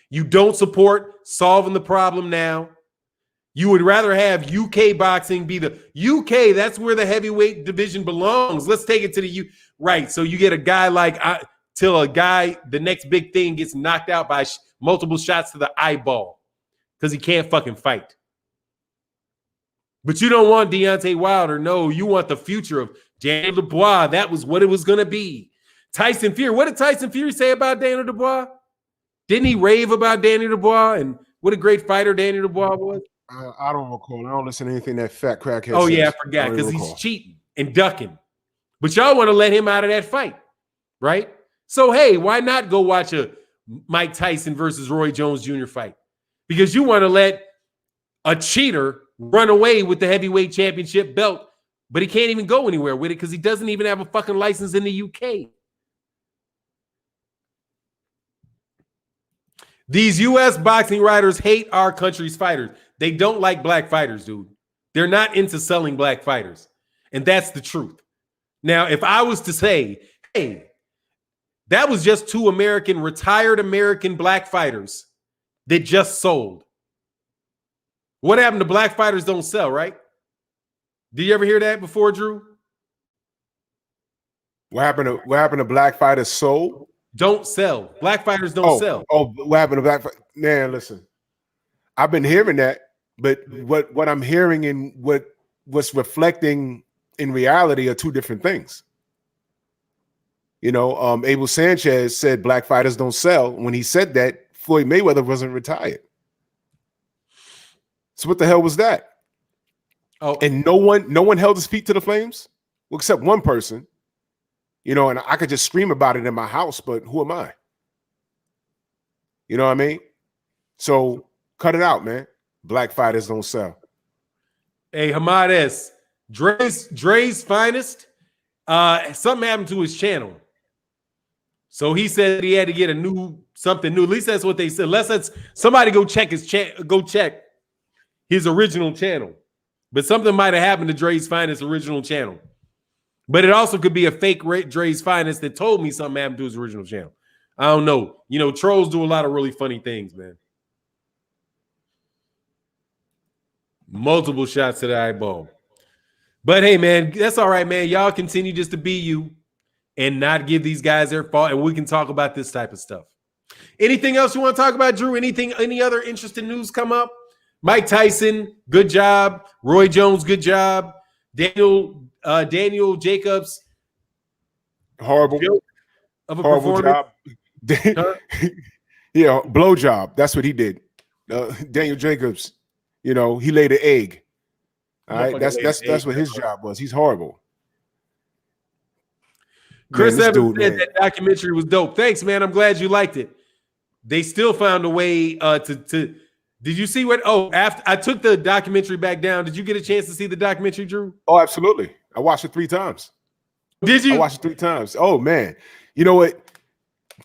You don't support solving the problem now. You would rather have UK boxing be the UK. That's where the heavyweight division belongs. Let's take it to the right. So you get a guy like the next big thing gets knocked out by multiple shots to the eyeball because he can't fucking fight. But you don't want Deontay Wilder. No, you want the future of Daniel Dubois. That was what it was going to be. Tyson Fury. What did Tyson Fury say about Daniel Dubois? Didn't he rave about Daniel Dubois and what a great fighter Daniel Dubois was? I don't recall. I don't listen to anything that fat crackhead says. Oh, yeah, I forgot because he's cheating and ducking. But y'all want to let him out of that fight, right? So, hey, why not go watch a Mike Tyson versus Roy Jones Jr. fight? Because you want to let a cheater run away with the heavyweight championship belt, but he can't even go anywhere with it because he doesn't even have a fucking license in the UK. These U.S. boxing writers hate our country's fighters. They don't like black fighters, dude. They're not into selling black fighters. And that's the truth. Now, if I was to say, hey, that was just two retired American black fighters that just sold. What happened to black fighters don't sell, right? Did you ever hear that before, Drew? What happened to black fighters sold? Don't sell. Black fighters don't sell. Oh, what happened to black fighters? Man, listen. I've been hearing that, but what I'm hearing and what's reflecting in reality are two different things. Abel Sanchez said black fighters don't sell. When he said that, Floyd Mayweather wasn't retired. So what the hell was that? Oh, and no one held his feet to the flames, well, except one person. And I could just scream about it in my house, but who am I? You know what I mean? So cut it out, man. Black fighters don't sell. Hey, Hamad S. Dre's finest. Something happened to his channel. So he said he had to get something new. At least that's what they said. Somebody go check go check his original channel. But something might have happened to Dre's Finest original channel. But it also could be a fake Dre's Finest that told me something happened to his original channel. I don't know. You know, trolls do a lot of really funny things, man. Multiple shots to the eyeball. But hey, man, that's all right, man. Y'all continue just to be you and not give these guys their fault, and we can talk about this type of stuff. Anything else you want to talk about, Drew? Any other interesting news come up? Mike Tyson, good job. Roy Jones, good job. Daniel Jacobs, horrible of a horrible job. Huh? Yeah, blow job. That's what he did. Daniel Jacobs, you know, he laid an egg. All right, that's what his job was. He's horrible. Chris Evans said that documentary was dope. Thanks, man. I'm glad you liked it. They still found a way to. Did you see what? Oh, after I took the documentary back down, did you get a chance to see the documentary, Drew? Oh, absolutely. I watched it 3 times. Did you? I watched it 3 times. Oh man, you know what?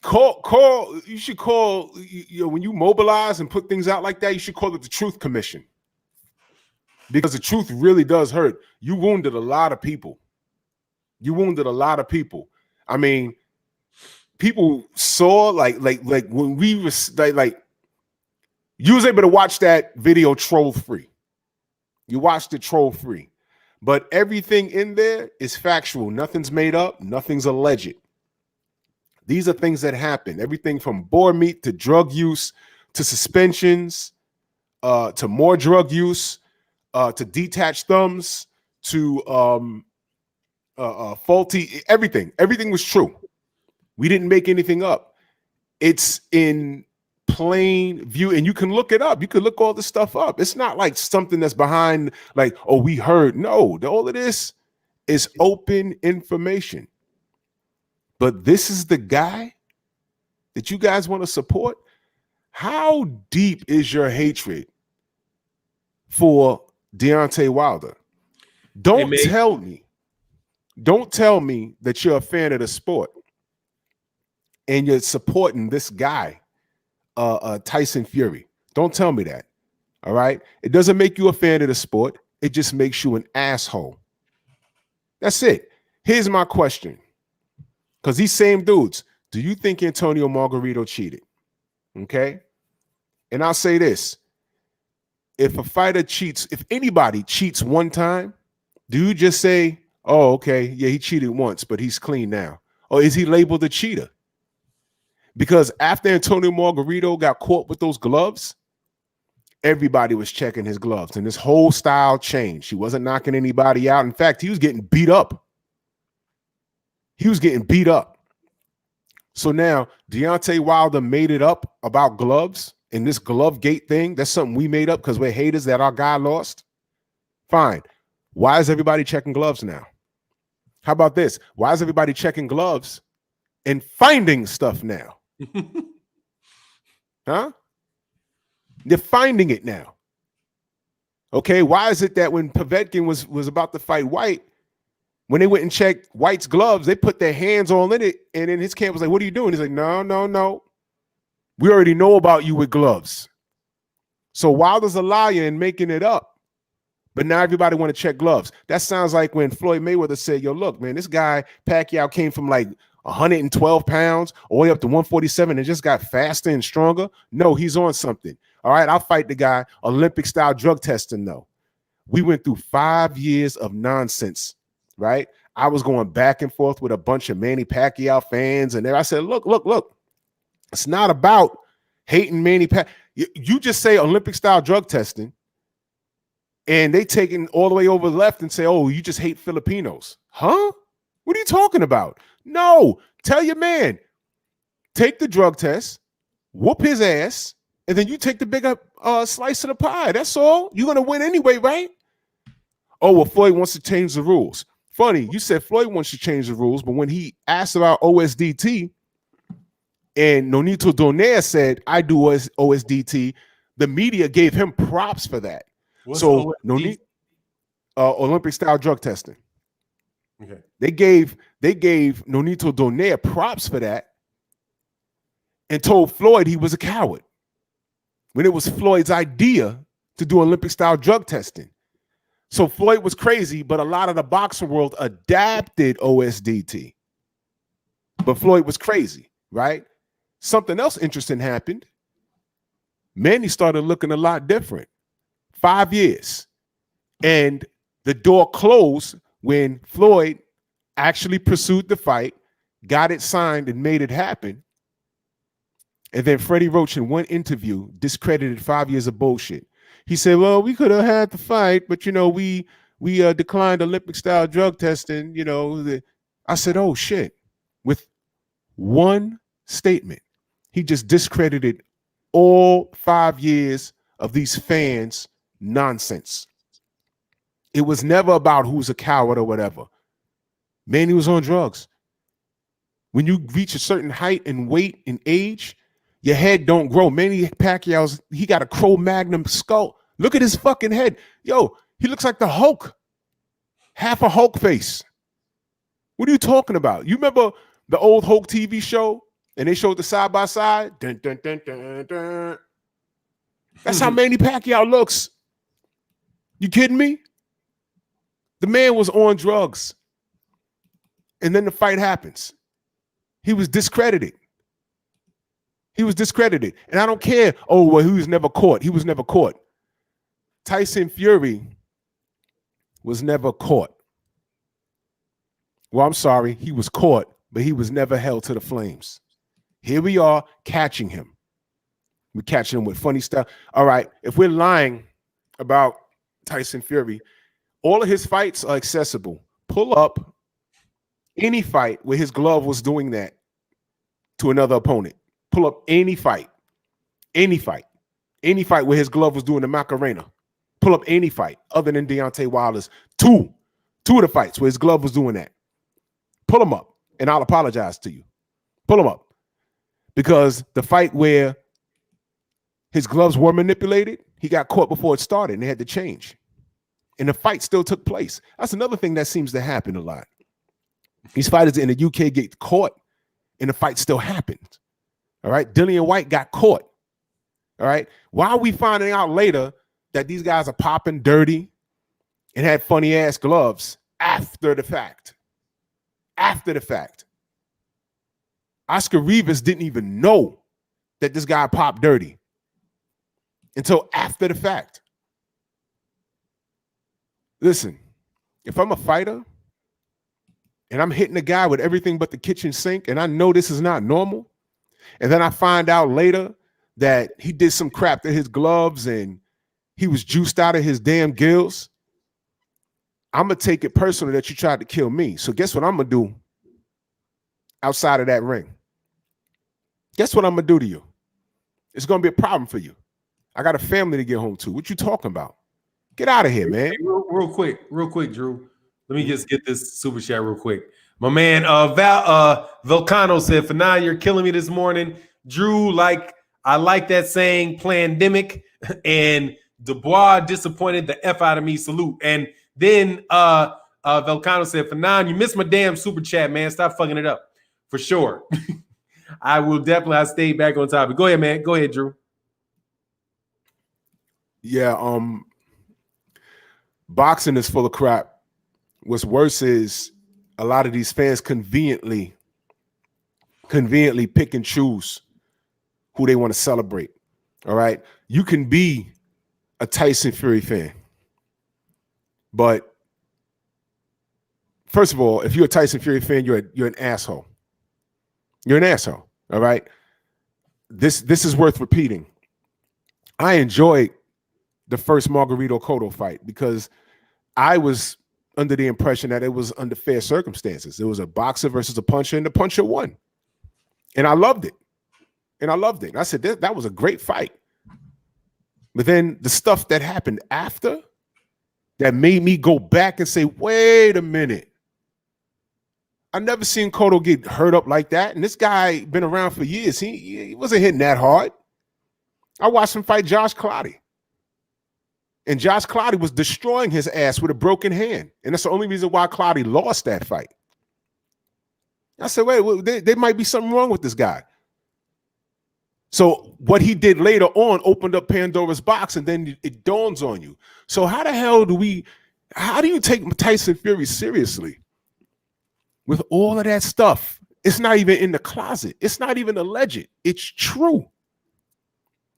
Call. You should call. You know, when you mobilize and put things out like that, you should call it the Truth Commission, because the truth really does hurt. You wounded a lot of people. You wounded a lot of people. I mean, people saw like when we was like you was able to watch that video troll free. You watched it troll free, but everything in there is factual. Nothing's made up. Nothing's alleged. These are things that happen. Everything from boar meat to drug use to suspensions to more drug use to detached thumbs to faulty everything. Everything was true. We didn't make anything up. It's in plain view, and you can look it up. You can look all this stuff up. It's not like something that's behind, like, oh, we heard. No, all of this is open information. But this is the guy that you guys want to support. How deep is your hatred for Deontay Wilder? Don't tell me that you're a fan of the sport and you're supporting this guy, Tyson Fury. Don't tell me that. All right. It doesn't make you a fan of the sport. It just makes you an asshole. That's it. Here's my question. Because these same dudes, do you think Antonio Margarito cheated? Okay. And I'll say this. If a fighter cheats, if anybody cheats one time, do you just say, oh, okay, yeah, he cheated once, but he's clean now? Or is he labeled a cheater? Because after Antonio Margarito got caught with those gloves, everybody was checking his gloves, and his whole style changed. He wasn't knocking anybody out. In fact, he was getting beat up. He was getting beat up. So now Deontay Wilder made it up about gloves and this glove gate thing. That's something we made up because we're haters that our guy lost. Fine. Why is everybody checking gloves now? How about this? Why is everybody checking gloves and finding stuff now? Huh? They're finding it now. Okay, why is it that when Povetkin was about to fight White, when they went and checked White's gloves, they put their hands all in it, and then his camp was like, what are you doing? He's like, no. We already know about you with gloves. So Wilder's a liar and making it up. But now everybody want to check gloves. That sounds like when Floyd Mayweather said, yo, look, man, this guy, Pacquiao, came from like 112 pounds all the way up to 147 and just got faster and stronger. No, he's on something. All right, I'll fight the guy. Olympic-style drug testing, though. We went through 5 years of nonsense, right? I was going back and forth with a bunch of Manny Pacquiao fans, and there I said, look. It's not about hating Manny Pacquiao. You just say Olympic-style drug testing, and they take it all the way over left and say, oh, you just hate Filipinos. Huh? What are you talking about? No, tell your man, take the drug test, whoop his ass, and then you take the bigger slice of the pie. That's all. You're going to win anyway, right? Oh, well, Floyd wants to change the rules. Funny, you said Floyd wants to change the rules, but when he asked about OSDT and Nonito Donaire said, I do OSDT, the media gave him props for that. What's so Olympic-style drug testing. Okay. They gave Nonito Donaire props for that and told Floyd he was a coward when it was Floyd's idea to do Olympic-style drug testing. So Floyd was crazy, but a lot of the boxing world adapted OSDT. But Floyd was crazy, right? Something else interesting happened. Manny started looking a lot different. 5 years. And the door closed when Floyd actually pursued the fight, got it signed, and made it happen. And then Freddie Roach in one interview discredited 5 years of bullshit. He said, well, we could have had the fight, but, you know, we declined Olympic-style drug testing, you know. I said, oh, shit. With one statement, he just discredited all 5 years of these fans' nonsense. It was never about who's a coward or whatever. Manny was on drugs. When you reach a certain height and weight and age, your head don't grow. Manny Pacquiao's, he got a Cro-Magnon skull. Look at his fucking head. Yo, he looks like the Hulk. Half a Hulk face. What are you talking about? You remember the old Hulk TV show? And they showed the side by side? Dun, dun, dun, dun, dun. That's how Manny Pacquiao looks. You kidding me? The man was on drugs. And then the fight happens. He was discredited. He was discredited. And I don't care. Oh, well, he was never caught. He was never caught. Tyson Fury was never caught. Well, I'm sorry. He was caught, but he was never held to the flames. Here we are catching him. We're catching him with funny stuff. All right. If we're lying about Tyson Fury, all of his fights are accessible. Pull up any fight where his glove was doing that to another opponent. Pull up any fight. Any fight. Any fight where his glove was doing the Macarena. Pull up any fight other than Deontay Wilder's. Two of the fights where his glove was doing that. Pull them up, and I'll apologize to you. Pull them up. Because the fight where his gloves were manipulated, he got caught before it started, and they had to change. And the fight still took place. That's another thing that seems to happen a lot. These fighters in the UK get caught, and the fight still happened. All right? Dillian White got caught. All right? Why are we finding out later that these guys are popping dirty and had funny-ass gloves after the fact? After the fact. Oscar Rivas didn't even know that this guy popped dirty until after the fact. Listen, if I'm a fighter and I'm hitting a guy with everything but the kitchen sink and I know this is not normal, and then I find out later that he did some crap to his gloves and he was juiced out of his damn gills, I'm going to take it personal that you tried to kill me. So guess what I'm going to do outside of that ring? Guess what I'm going to do to you? It's going to be a problem for you. I got a family to get home to. What you talking about? Get out of here, man. Hey, real quick, Drew. Let me just get this super chat real quick. My man Volcano said, for now, you're killing me this morning. Drew, I like that saying, plandemic, and Dubois disappointed the F out of me. Salute. And then Volcano said, for now, you missed my damn super chat, man. Stop fucking it up. For sure. I will definitely. I stay back on topic. Go ahead, man. Go ahead, Drew. Yeah, boxing is full of crap. What's worse is a lot of these fans conveniently pick and choose who they want to celebrate. All right. You can be a Tyson Fury fan, but first of all, if you're a Tyson Fury fan, you're an asshole. You're an asshole. All right. This is worth repeating. I enjoyed the first Margarito Cotto fight because I was under the impression that it was under fair circumstances. It was a boxer versus a puncher, and the puncher won. And I loved it. And I said, that was a great fight. But then the stuff that happened after that made me go back and say, wait a minute. I never seen Cotto get hurt up like that. And this guy been around for years. He wasn't hitting that hard. I watched him fight Josh Clottey. And Josh Clottey was destroying his ass with a broken hand. And that's the only reason why Clottey lost that fight. I said, wait, there might be something wrong with this guy. So what he did later on opened up Pandora's box, and then it dawns on you. So how the hell do we How do you take Tyson Fury seriously with all of that stuff? It's not even in the closet. It's not even alleged. It's true.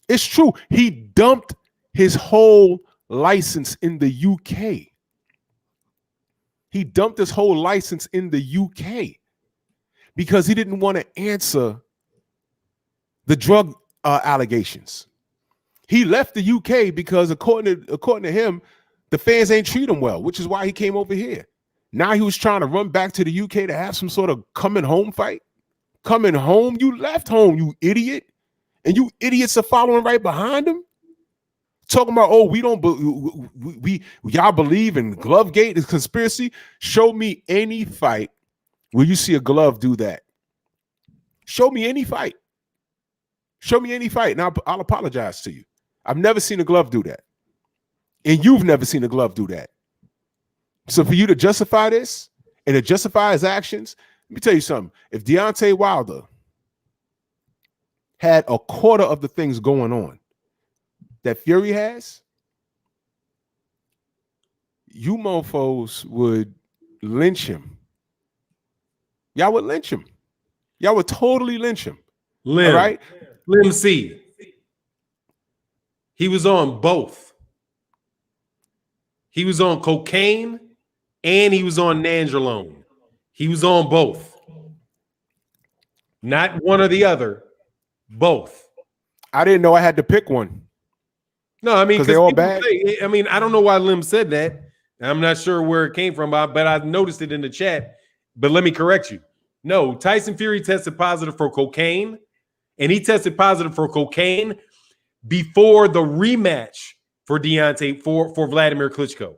It's true. He dumped his whole license in the UK. He dumped his whole license in the UK because he didn't want to answer the drug allegations. He left the UK because according to him, the fans ain't treat him well, which is why he came over here. Now he was trying to run back to the UK to have some sort of coming home fight. Coming home? You left home, you idiot. And you idiots are following right behind him. Talking about, oh, y'all believe in Glovegate, is conspiracy. Show me any fight where you see a glove do that. Show me any fight. Show me any fight. Now I'll apologize to you. I've never seen a glove do that. And you've never seen a glove do that. So for you to justify this and to justify his actions, let me tell you something. If Deontay Wilder had a quarter of the things going on that Fury has, you mofos would lynch him. Y'all would lynch him. Y'all would totally lynch him. Lim, all right? Lim C. He was on both. He was on cocaine and he was on nandrolone. He was on both. Not one or the other. Both. I didn't know I had to pick one. No, I mean, because they're all bad. I mean, I don't know why Lim said that. I'm not sure where it came from, but I noticed it in the chat. But let me correct you. No, Tyson Fury tested positive for cocaine, and he tested positive for cocaine before the rematch for Deontay for Vladimir Klitschko.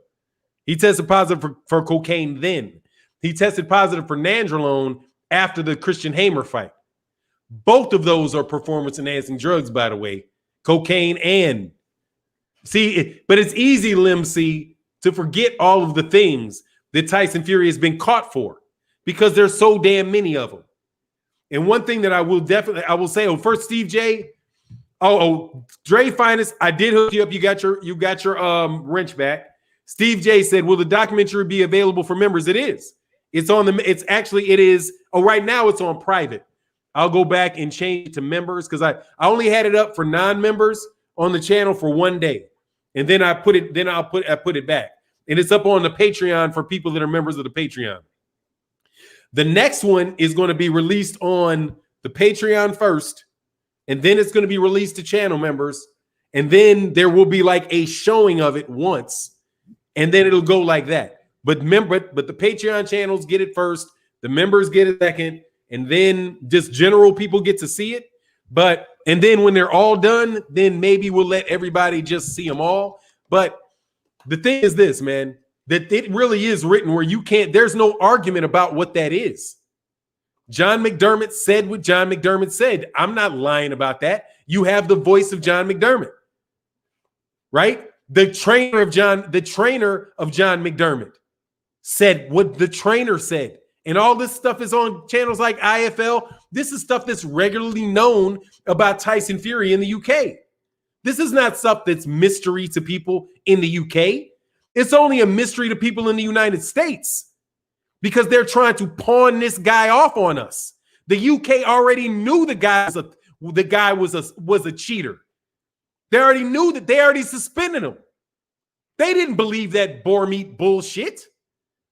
He tested positive for cocaine then. He tested positive for nandrolone after the Christian Hamer fight. Both of those are performance-enhancing drugs, by the way. Cocaine and but it's easy, Lim C, to forget all of the things that Tyson Fury has been caught for because there's so damn many of them. And one thing that I will say, first, Steve J. Dre Finest, I did hook you up. You got your wrench back. Steve J said, will the documentary be available for members? It is. It is. Oh, right now it's on private. I'll go back and change it to members because I only had it up for non-members on the channel for one day. And then I put it back. And it's up on the Patreon for people that are members of the Patreon. The next one is going to be released on the Patreon first, and then it's going to be released to channel members, and then there will be like a showing of it once, and then it'll go like that. But the Patreon channels get it first, the members get it second, and then just general people get to see it. And then when they're all done, then maybe we'll let everybody just see them all. But the thing is this, man, that it really is written where there's no argument about what that is. John McDermott said what John McDermott said. I'm not lying about that. You have the voice of John McDermott, right? The trainer of John McDermott said what the trainer said. And all this stuff is on channels like IFL. This is stuff that's regularly known about Tyson Fury in the UK. This is not stuff that's mystery to people in the UK. It's only a mystery to people in the United States because they're trying to pawn this guy off on us. The UK already knew the guy was a cheater. They already knew that. They already suspended him. They didn't believe that boar meat bullshit.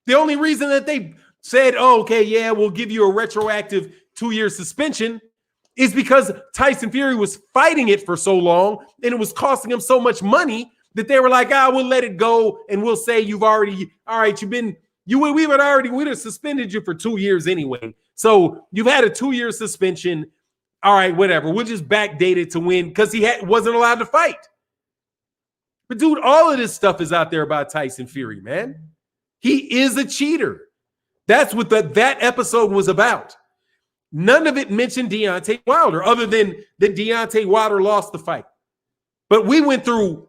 The only reason that they said, oh, okay, yeah, we'll give you a retroactive 2-year suspension is because Tyson Fury was fighting it for so long and it was costing him so much money that they were like, we'll let it go and we'll say we'd have suspended you for 2 years anyway. So you've had a 2-year suspension. All right, whatever. We'll just backdate it to when because he wasn't allowed to fight. But dude, all of this stuff is out there about Tyson Fury, man. He is a cheater. That's what that episode was about. None of it mentioned Deontay Wilder other than that Deontay Wilder lost the fight. But we went through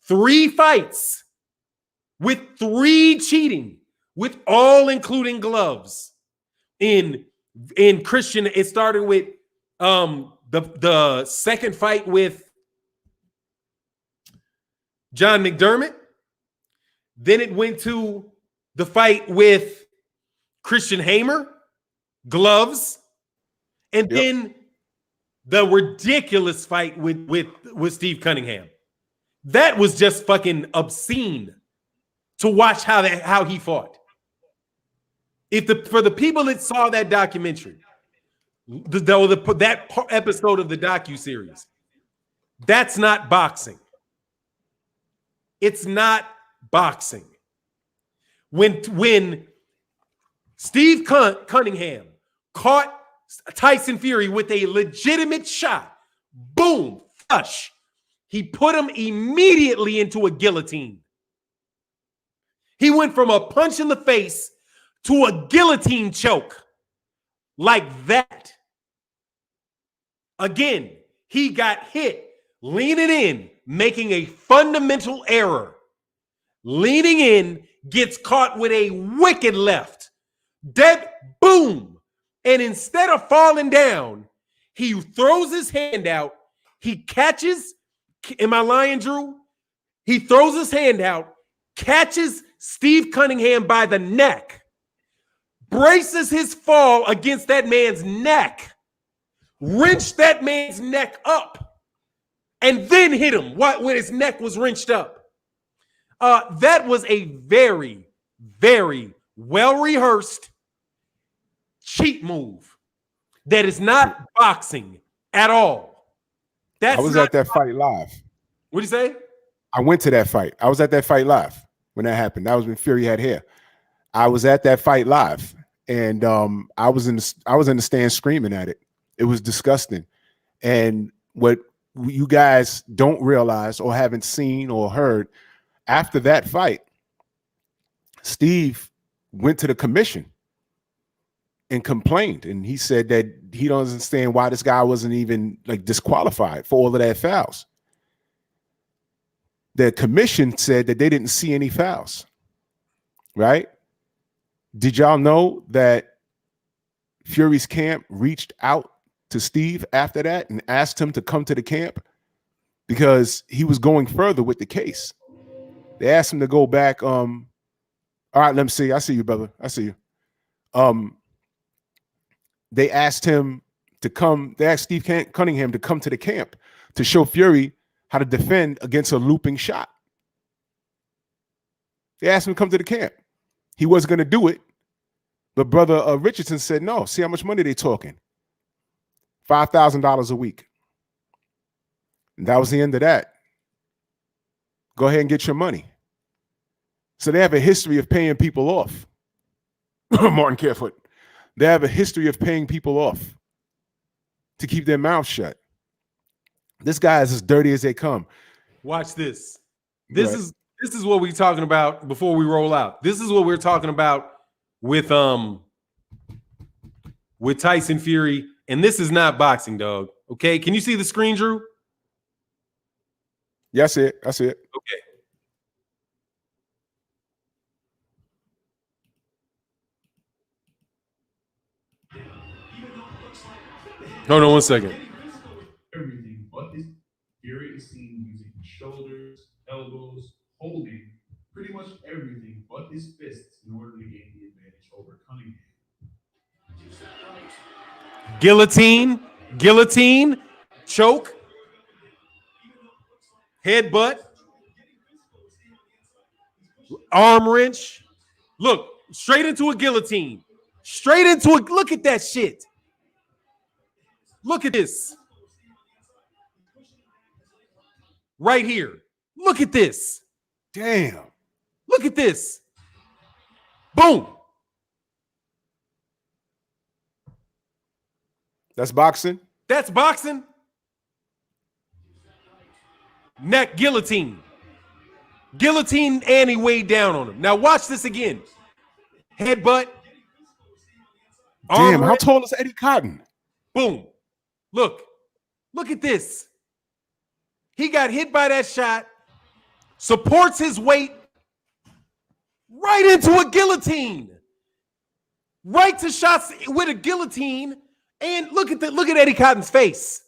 3 fights with 3 cheating, with all including gloves. In Christian, it started with the second fight with John McDermott. Then it went to the fight with Christian Hamer, gloves, and then the ridiculous fight with Steve Cunningham. That was just fucking obscene to watch how he fought. For the people that saw that documentary, that episode of the docuseries, that's not boxing. It's not boxing. When Steve Cunningham caught Tyson Fury with a legitimate shot, boom, flush, he put him immediately into a guillotine. He went from a punch in the face to a guillotine choke like that. Again, he got hit leaning in, making a fundamental error. Leaning in, gets caught with a wicked left. Dead, boom. And instead of falling down, he throws his hand out. He catches, am I lying, Drew? He throws his hand out, catches Steve Cunningham by the neck, braces his fall against that man's neck, wrenched that man's neck up, and then hit him when his neck was wrenched up. That was a very, very well-rehearsed cheat move that is not boxing at all. I was at that fight live. What'd you say? I went to that fight. I was at that fight live when that happened. That was when Fury had hair. I was at that fight live, and I was in the stand screaming at it. It was disgusting. And what you guys don't realize or haven't seen or heard, after that fight, Steve went to the commission and complained, and he said that he don't understand why this guy wasn't even like disqualified for all of that fouls. The commission said that they didn't see any fouls, right? Did y'all know that Fury's camp reached out to Steve after that and asked him to come to the camp because he was going further with the case? They asked him to go back. All right, let me see. I see you, brother. I see you. They asked him to come. They asked Steve Cunningham to come to the camp to show Fury how to defend against a looping shot. They asked him to come to the camp. He wasn't going to do it, but brother Richardson said, no. See how much money they talking? $5,000 a week. And that was the end of that. Go ahead and get your money. So they have a history of paying people off. Martin Carefoot. They have a history of paying people off to keep their mouth shut. This guy is as dirty as they come. Watch this. This is what we're talking about before we roll out. This is what we're talking about with Tyson Fury, and this is not boxing, dog. Okay, can you see the screen, Drew? Yeah, I see it. I see it. Okay. Hold on one second. Everything but his Fury is seen using his shoulders, elbows, holding pretty much everything but his fists in order to gain the advantage over Cunningham. Guillotine, choke, headbutt, arm wrench. Look, straight into a guillotine. Look at that shit. Look at this. Right here. Look at this. Damn. Look at this. Boom. That's boxing? That's boxing. Neck guillotine. Guillotine, and he weighed down on him. Now watch this again. Headbutt. Damn, how tall is Eddie Cotton? Boom. Look at this. He got hit by that shot, supports his weight right into a guillotine. Right to shots with a guillotine. And look at Eddie Cotton's face.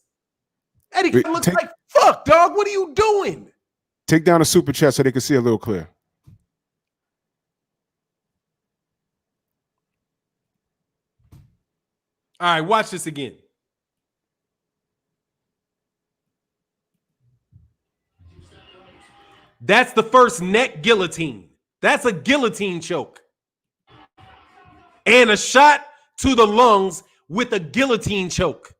Eddie Cotton looks like, fuck, dog, what are you doing? Take down a super chat so they can see a little clear. All right, watch this again. That's the first neck guillotine. That's a guillotine choke. And a shot to the lungs with a guillotine choke.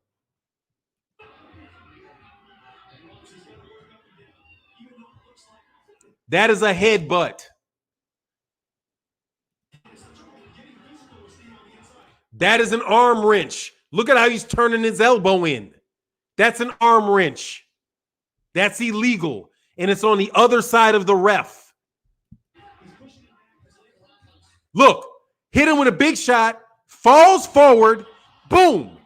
That is a headbutt. That is an arm wrench. Look at how he's turning his elbow in. That's an arm wrench. That's illegal. And it's on the other side of the ref. Look, hit him with a big shot, falls forward, boom.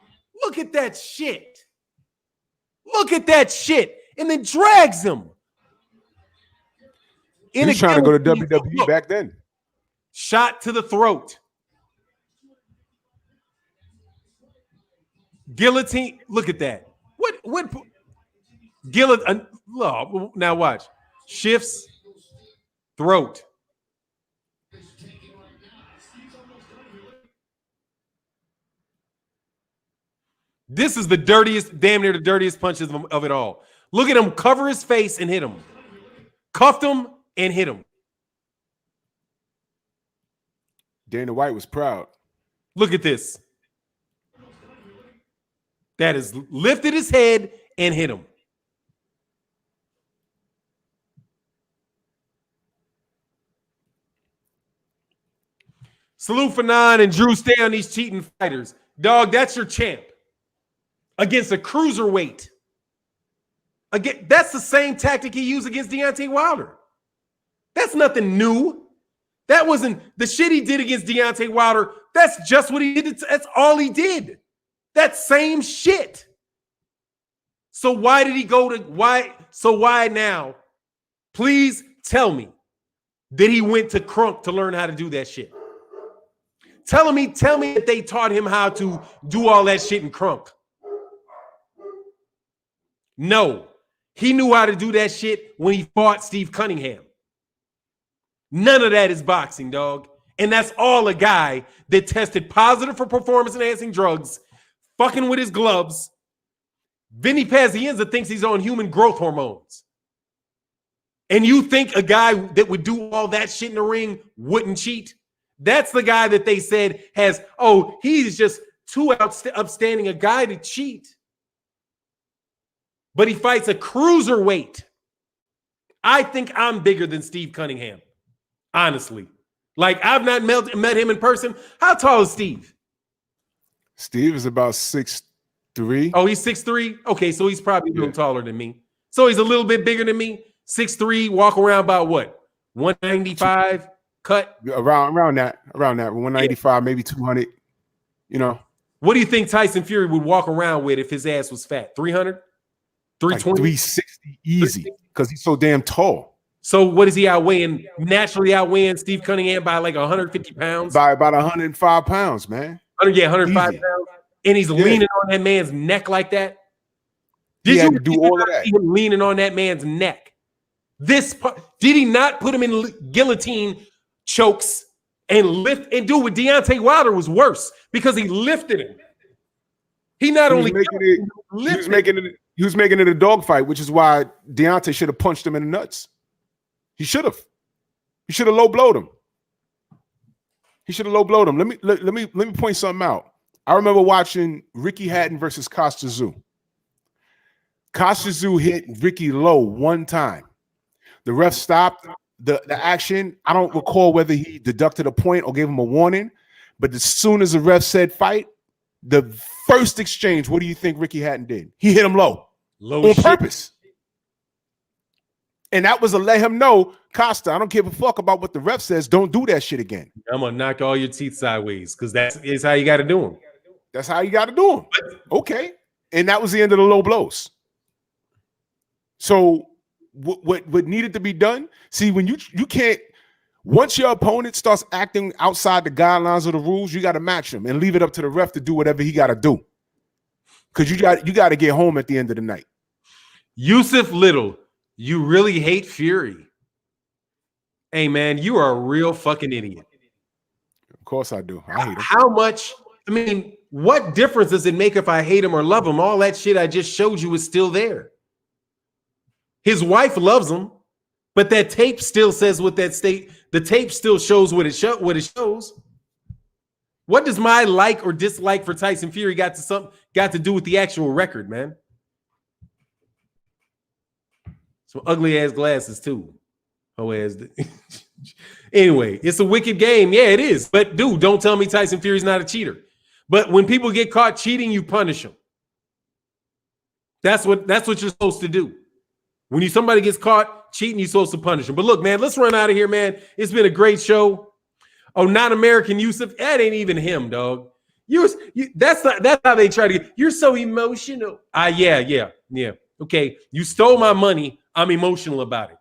Look at that shit. Look at that shit. And then drags him. He's trying to go to WWE back then. Shot to the throat. Guillotine. Look at that. What guillotine? Now watch. Shifts. Throat. This is the dirtiest, damn near the dirtiest punches of it all. Look at him cover his face and hit him. Cuffed him and hit him. Dana White was proud. Look at this. That is lifted his head and hit him. Salute Fannon and Drew, stay on these cheating fighters. Dog, that's your champ. Against a cruiserweight. Again, that's the same tactic he used against Deontay Wilder. That's nothing new. That wasn't the shit he did against Deontay Wilder. That's just what he did. That's all he did. That same shit. So why did he go to why? So why now? Please tell me that he went to Crunk to learn how to do that shit. Tell me that they taught him how to do all that shit in Crunk. No, he knew how to do that shit when he fought Steve Cunningham. None of that is boxing, dog. And that's all a guy that tested positive for performance-enhancing drugs, fucking with his gloves. Vinny Pazienza thinks he's on human growth hormones. And you think a guy that would do all that shit in the ring wouldn't cheat? That's the guy that they said has, oh, he's just too upstanding a guy to cheat. But he fights a cruiserweight. I think I'm bigger than Steve Cunningham, honestly. Like, I've not met him in person. How tall is Steve? Steve is about 6'3". Oh, he's 6'3"? Okay, so he's probably a little taller than me. So he's a little bit bigger than me. 6'3", walk around about what? 195 cut? Around that. 195, maybe 200, you know. What do you think Tyson Fury would walk around with if his ass was fat? 300? 320? Like 360 easy, because he's so damn tall. So what is he naturally outweighing Steve Cunningham by like 150 pounds? By about 105 pounds, man. 105 pounds. And he's leaning on that man's neck like that. Did you do all of that? See him leaning on that man's neck? This part, did he not put him in guillotine chokes and lift and do what Deontay Wilder was worse because he lifted him. He not only he was making it a dogfight, which is why Deontay should have punched him in the nuts. He should have. He should have low blowed him. Let me point something out. I remember watching Ricky Hatton versus Costa Tszyu. Costa Tszyu hit Ricky low one time. The ref stopped the action. I don't recall whether he deducted a point or gave him a warning, but as soon as the ref said fight, the first exchange, what do you think Ricky Hatton did? He hit him low on purpose. And that was to let him know, Costa, I don't give a fuck about what the ref says. Don't do that shit again. I'm going to knock all your teeth sideways because is how you got to do them. That's how you got to do them. Okay. And that was the end of the low blows. So what needed to be done, see, when you can't, once your opponent starts acting outside the guidelines of the rules, you got to match him and leave it up to the ref to do whatever he got to do. Because you got to get home at the end of the night. Yusuf Little, you really hate Fury. Hey, man, you are a real fucking idiot. Of course I do. I hate him. How much? I mean, what difference does it make if I hate him or love him? All that shit I just showed you is still there. His wife loves him, but that tape still says what that state. The tape still shows what it shows. What does my like or dislike for Tyson Fury got to do with the actual record, man? Some ugly ass glasses too. Oh, ass. Anyway, it's a wicked game. Yeah, it is. But dude, don't tell me Tyson Fury's not a cheater. But when people get caught cheating, you punish them. That's what you're supposed to do. When somebody gets caught cheating, you're supposed to punish them. But look, man, let's run out of here, man. It's been a great show. Oh, not American Yusuf. That ain't even him, dog. That's how they try to get. You're so emotional. Yeah. Okay, you stole my money. I'm emotional about it.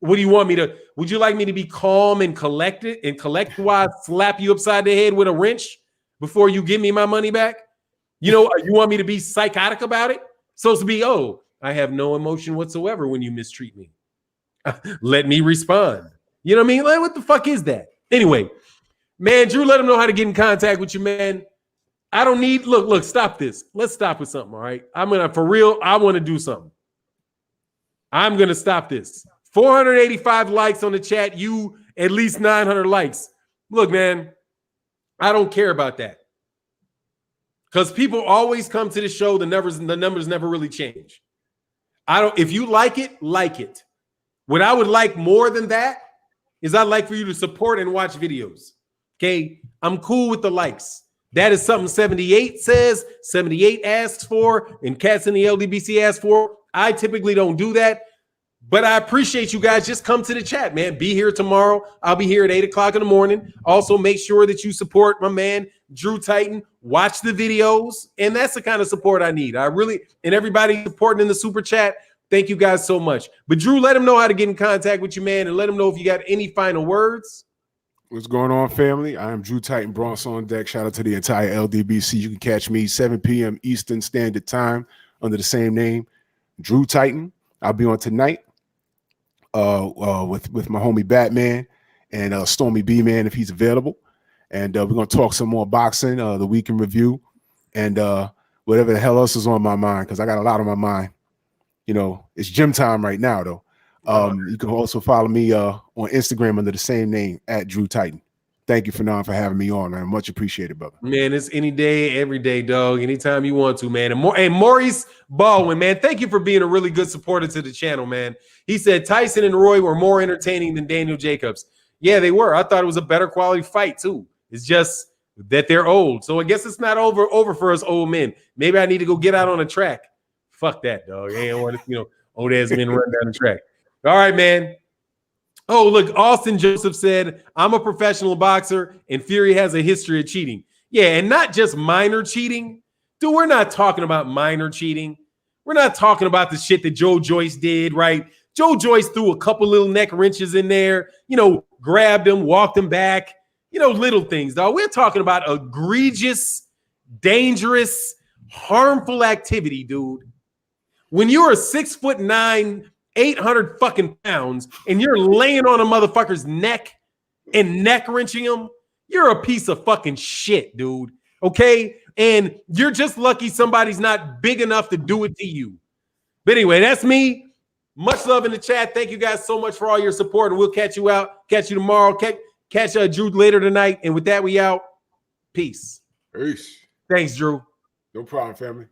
What do you want me to? Would you like me to be calm and collected and collect while I slap you upside the head with a wrench before you give me my money back? You know, you want me to be psychotic about it? Supposed to be, oh, I have no emotion whatsoever when you mistreat me. Let me respond. You know what I mean? Like, what the fuck is that? Anyway, man, Drew, let him know how to get in contact with you, man. I don't need, look, stop this. Let's stop with something, all right? I want to do something. I'm going to stop this. 485 likes on the chat. You at least 900 likes. Look, man, I don't care about that. Because people always come to the show. The numbers never really change. If you like it, like it. What I would like more than that is I'd like for you to support and watch videos. Okay? I'm cool with the likes. That is something 78 says, 78 asks for, and Cats in the LDBC asks for. I typically don't do that, but I appreciate you guys. Just come to the chat, man. Be here tomorrow. I'll be here at 8 o'clock in the morning. Also, make sure that you support my man, Drew Titan. Watch the videos, and that's the kind of support I need. And everybody supporting in the super chat, thank you guys so much. But Drew, let him know how to get in contact with you, man, and let him know if you got any final words. What's going on, family? I am Drew Titan, Bronx on deck. Shout out to the entire LDBC. You can catch me 7 p.m. Eastern Standard Time under the same name, Drew Titan. I'll be on tonight with my homie Batman and Stormy B-Man if he's available. And we're going to talk some more boxing, the week in review, and whatever the hell else is on my mind, because I got a lot on my mind. You know, it's gym time right now, though. You can also follow me on Instagram under the same name, @Drew Titan. Thank you, Fannon, for having me on, man. Much appreciated, brother. Man, it's any day, every day, dog. Anytime you want to, man. And Maurice Baldwin, man, thank you for being a really good supporter to the channel, man. He said Tyson and Roy were more entertaining than Daniel Jacobs. Yeah, they were. I thought it was a better quality fight, too. It's just that they're old. So I guess it's not over for us old men. Maybe I need to go get out on a track. Fuck that, dog. I ain't want to, old ass men run down the track. All right, man. Oh, look, Austin Joseph said, I'm a professional boxer and Fury has a history of cheating. Yeah, and not just minor cheating. Dude, we're not talking about minor cheating. We're not talking about the shit that Joe Joyce did, right? Joe Joyce threw a couple little neck wrenches in there, grabbed him, walked him back, little things, dog. We're talking about egregious, dangerous, harmful activity, dude. When you're a 6'9", 800 fucking pounds, and you're laying on a motherfucker's neck and neck wrenching him, you're a piece of fucking shit, dude. Okay? And you're just lucky somebody's not big enough to do it to you. But anyway, that's me. Much love in the chat. Thank you guys so much for all your support, and we'll catch you tomorrow. Catch Drew later tonight. And with that, we out. Peace. Peace. Thanks, Drew. No problem, family.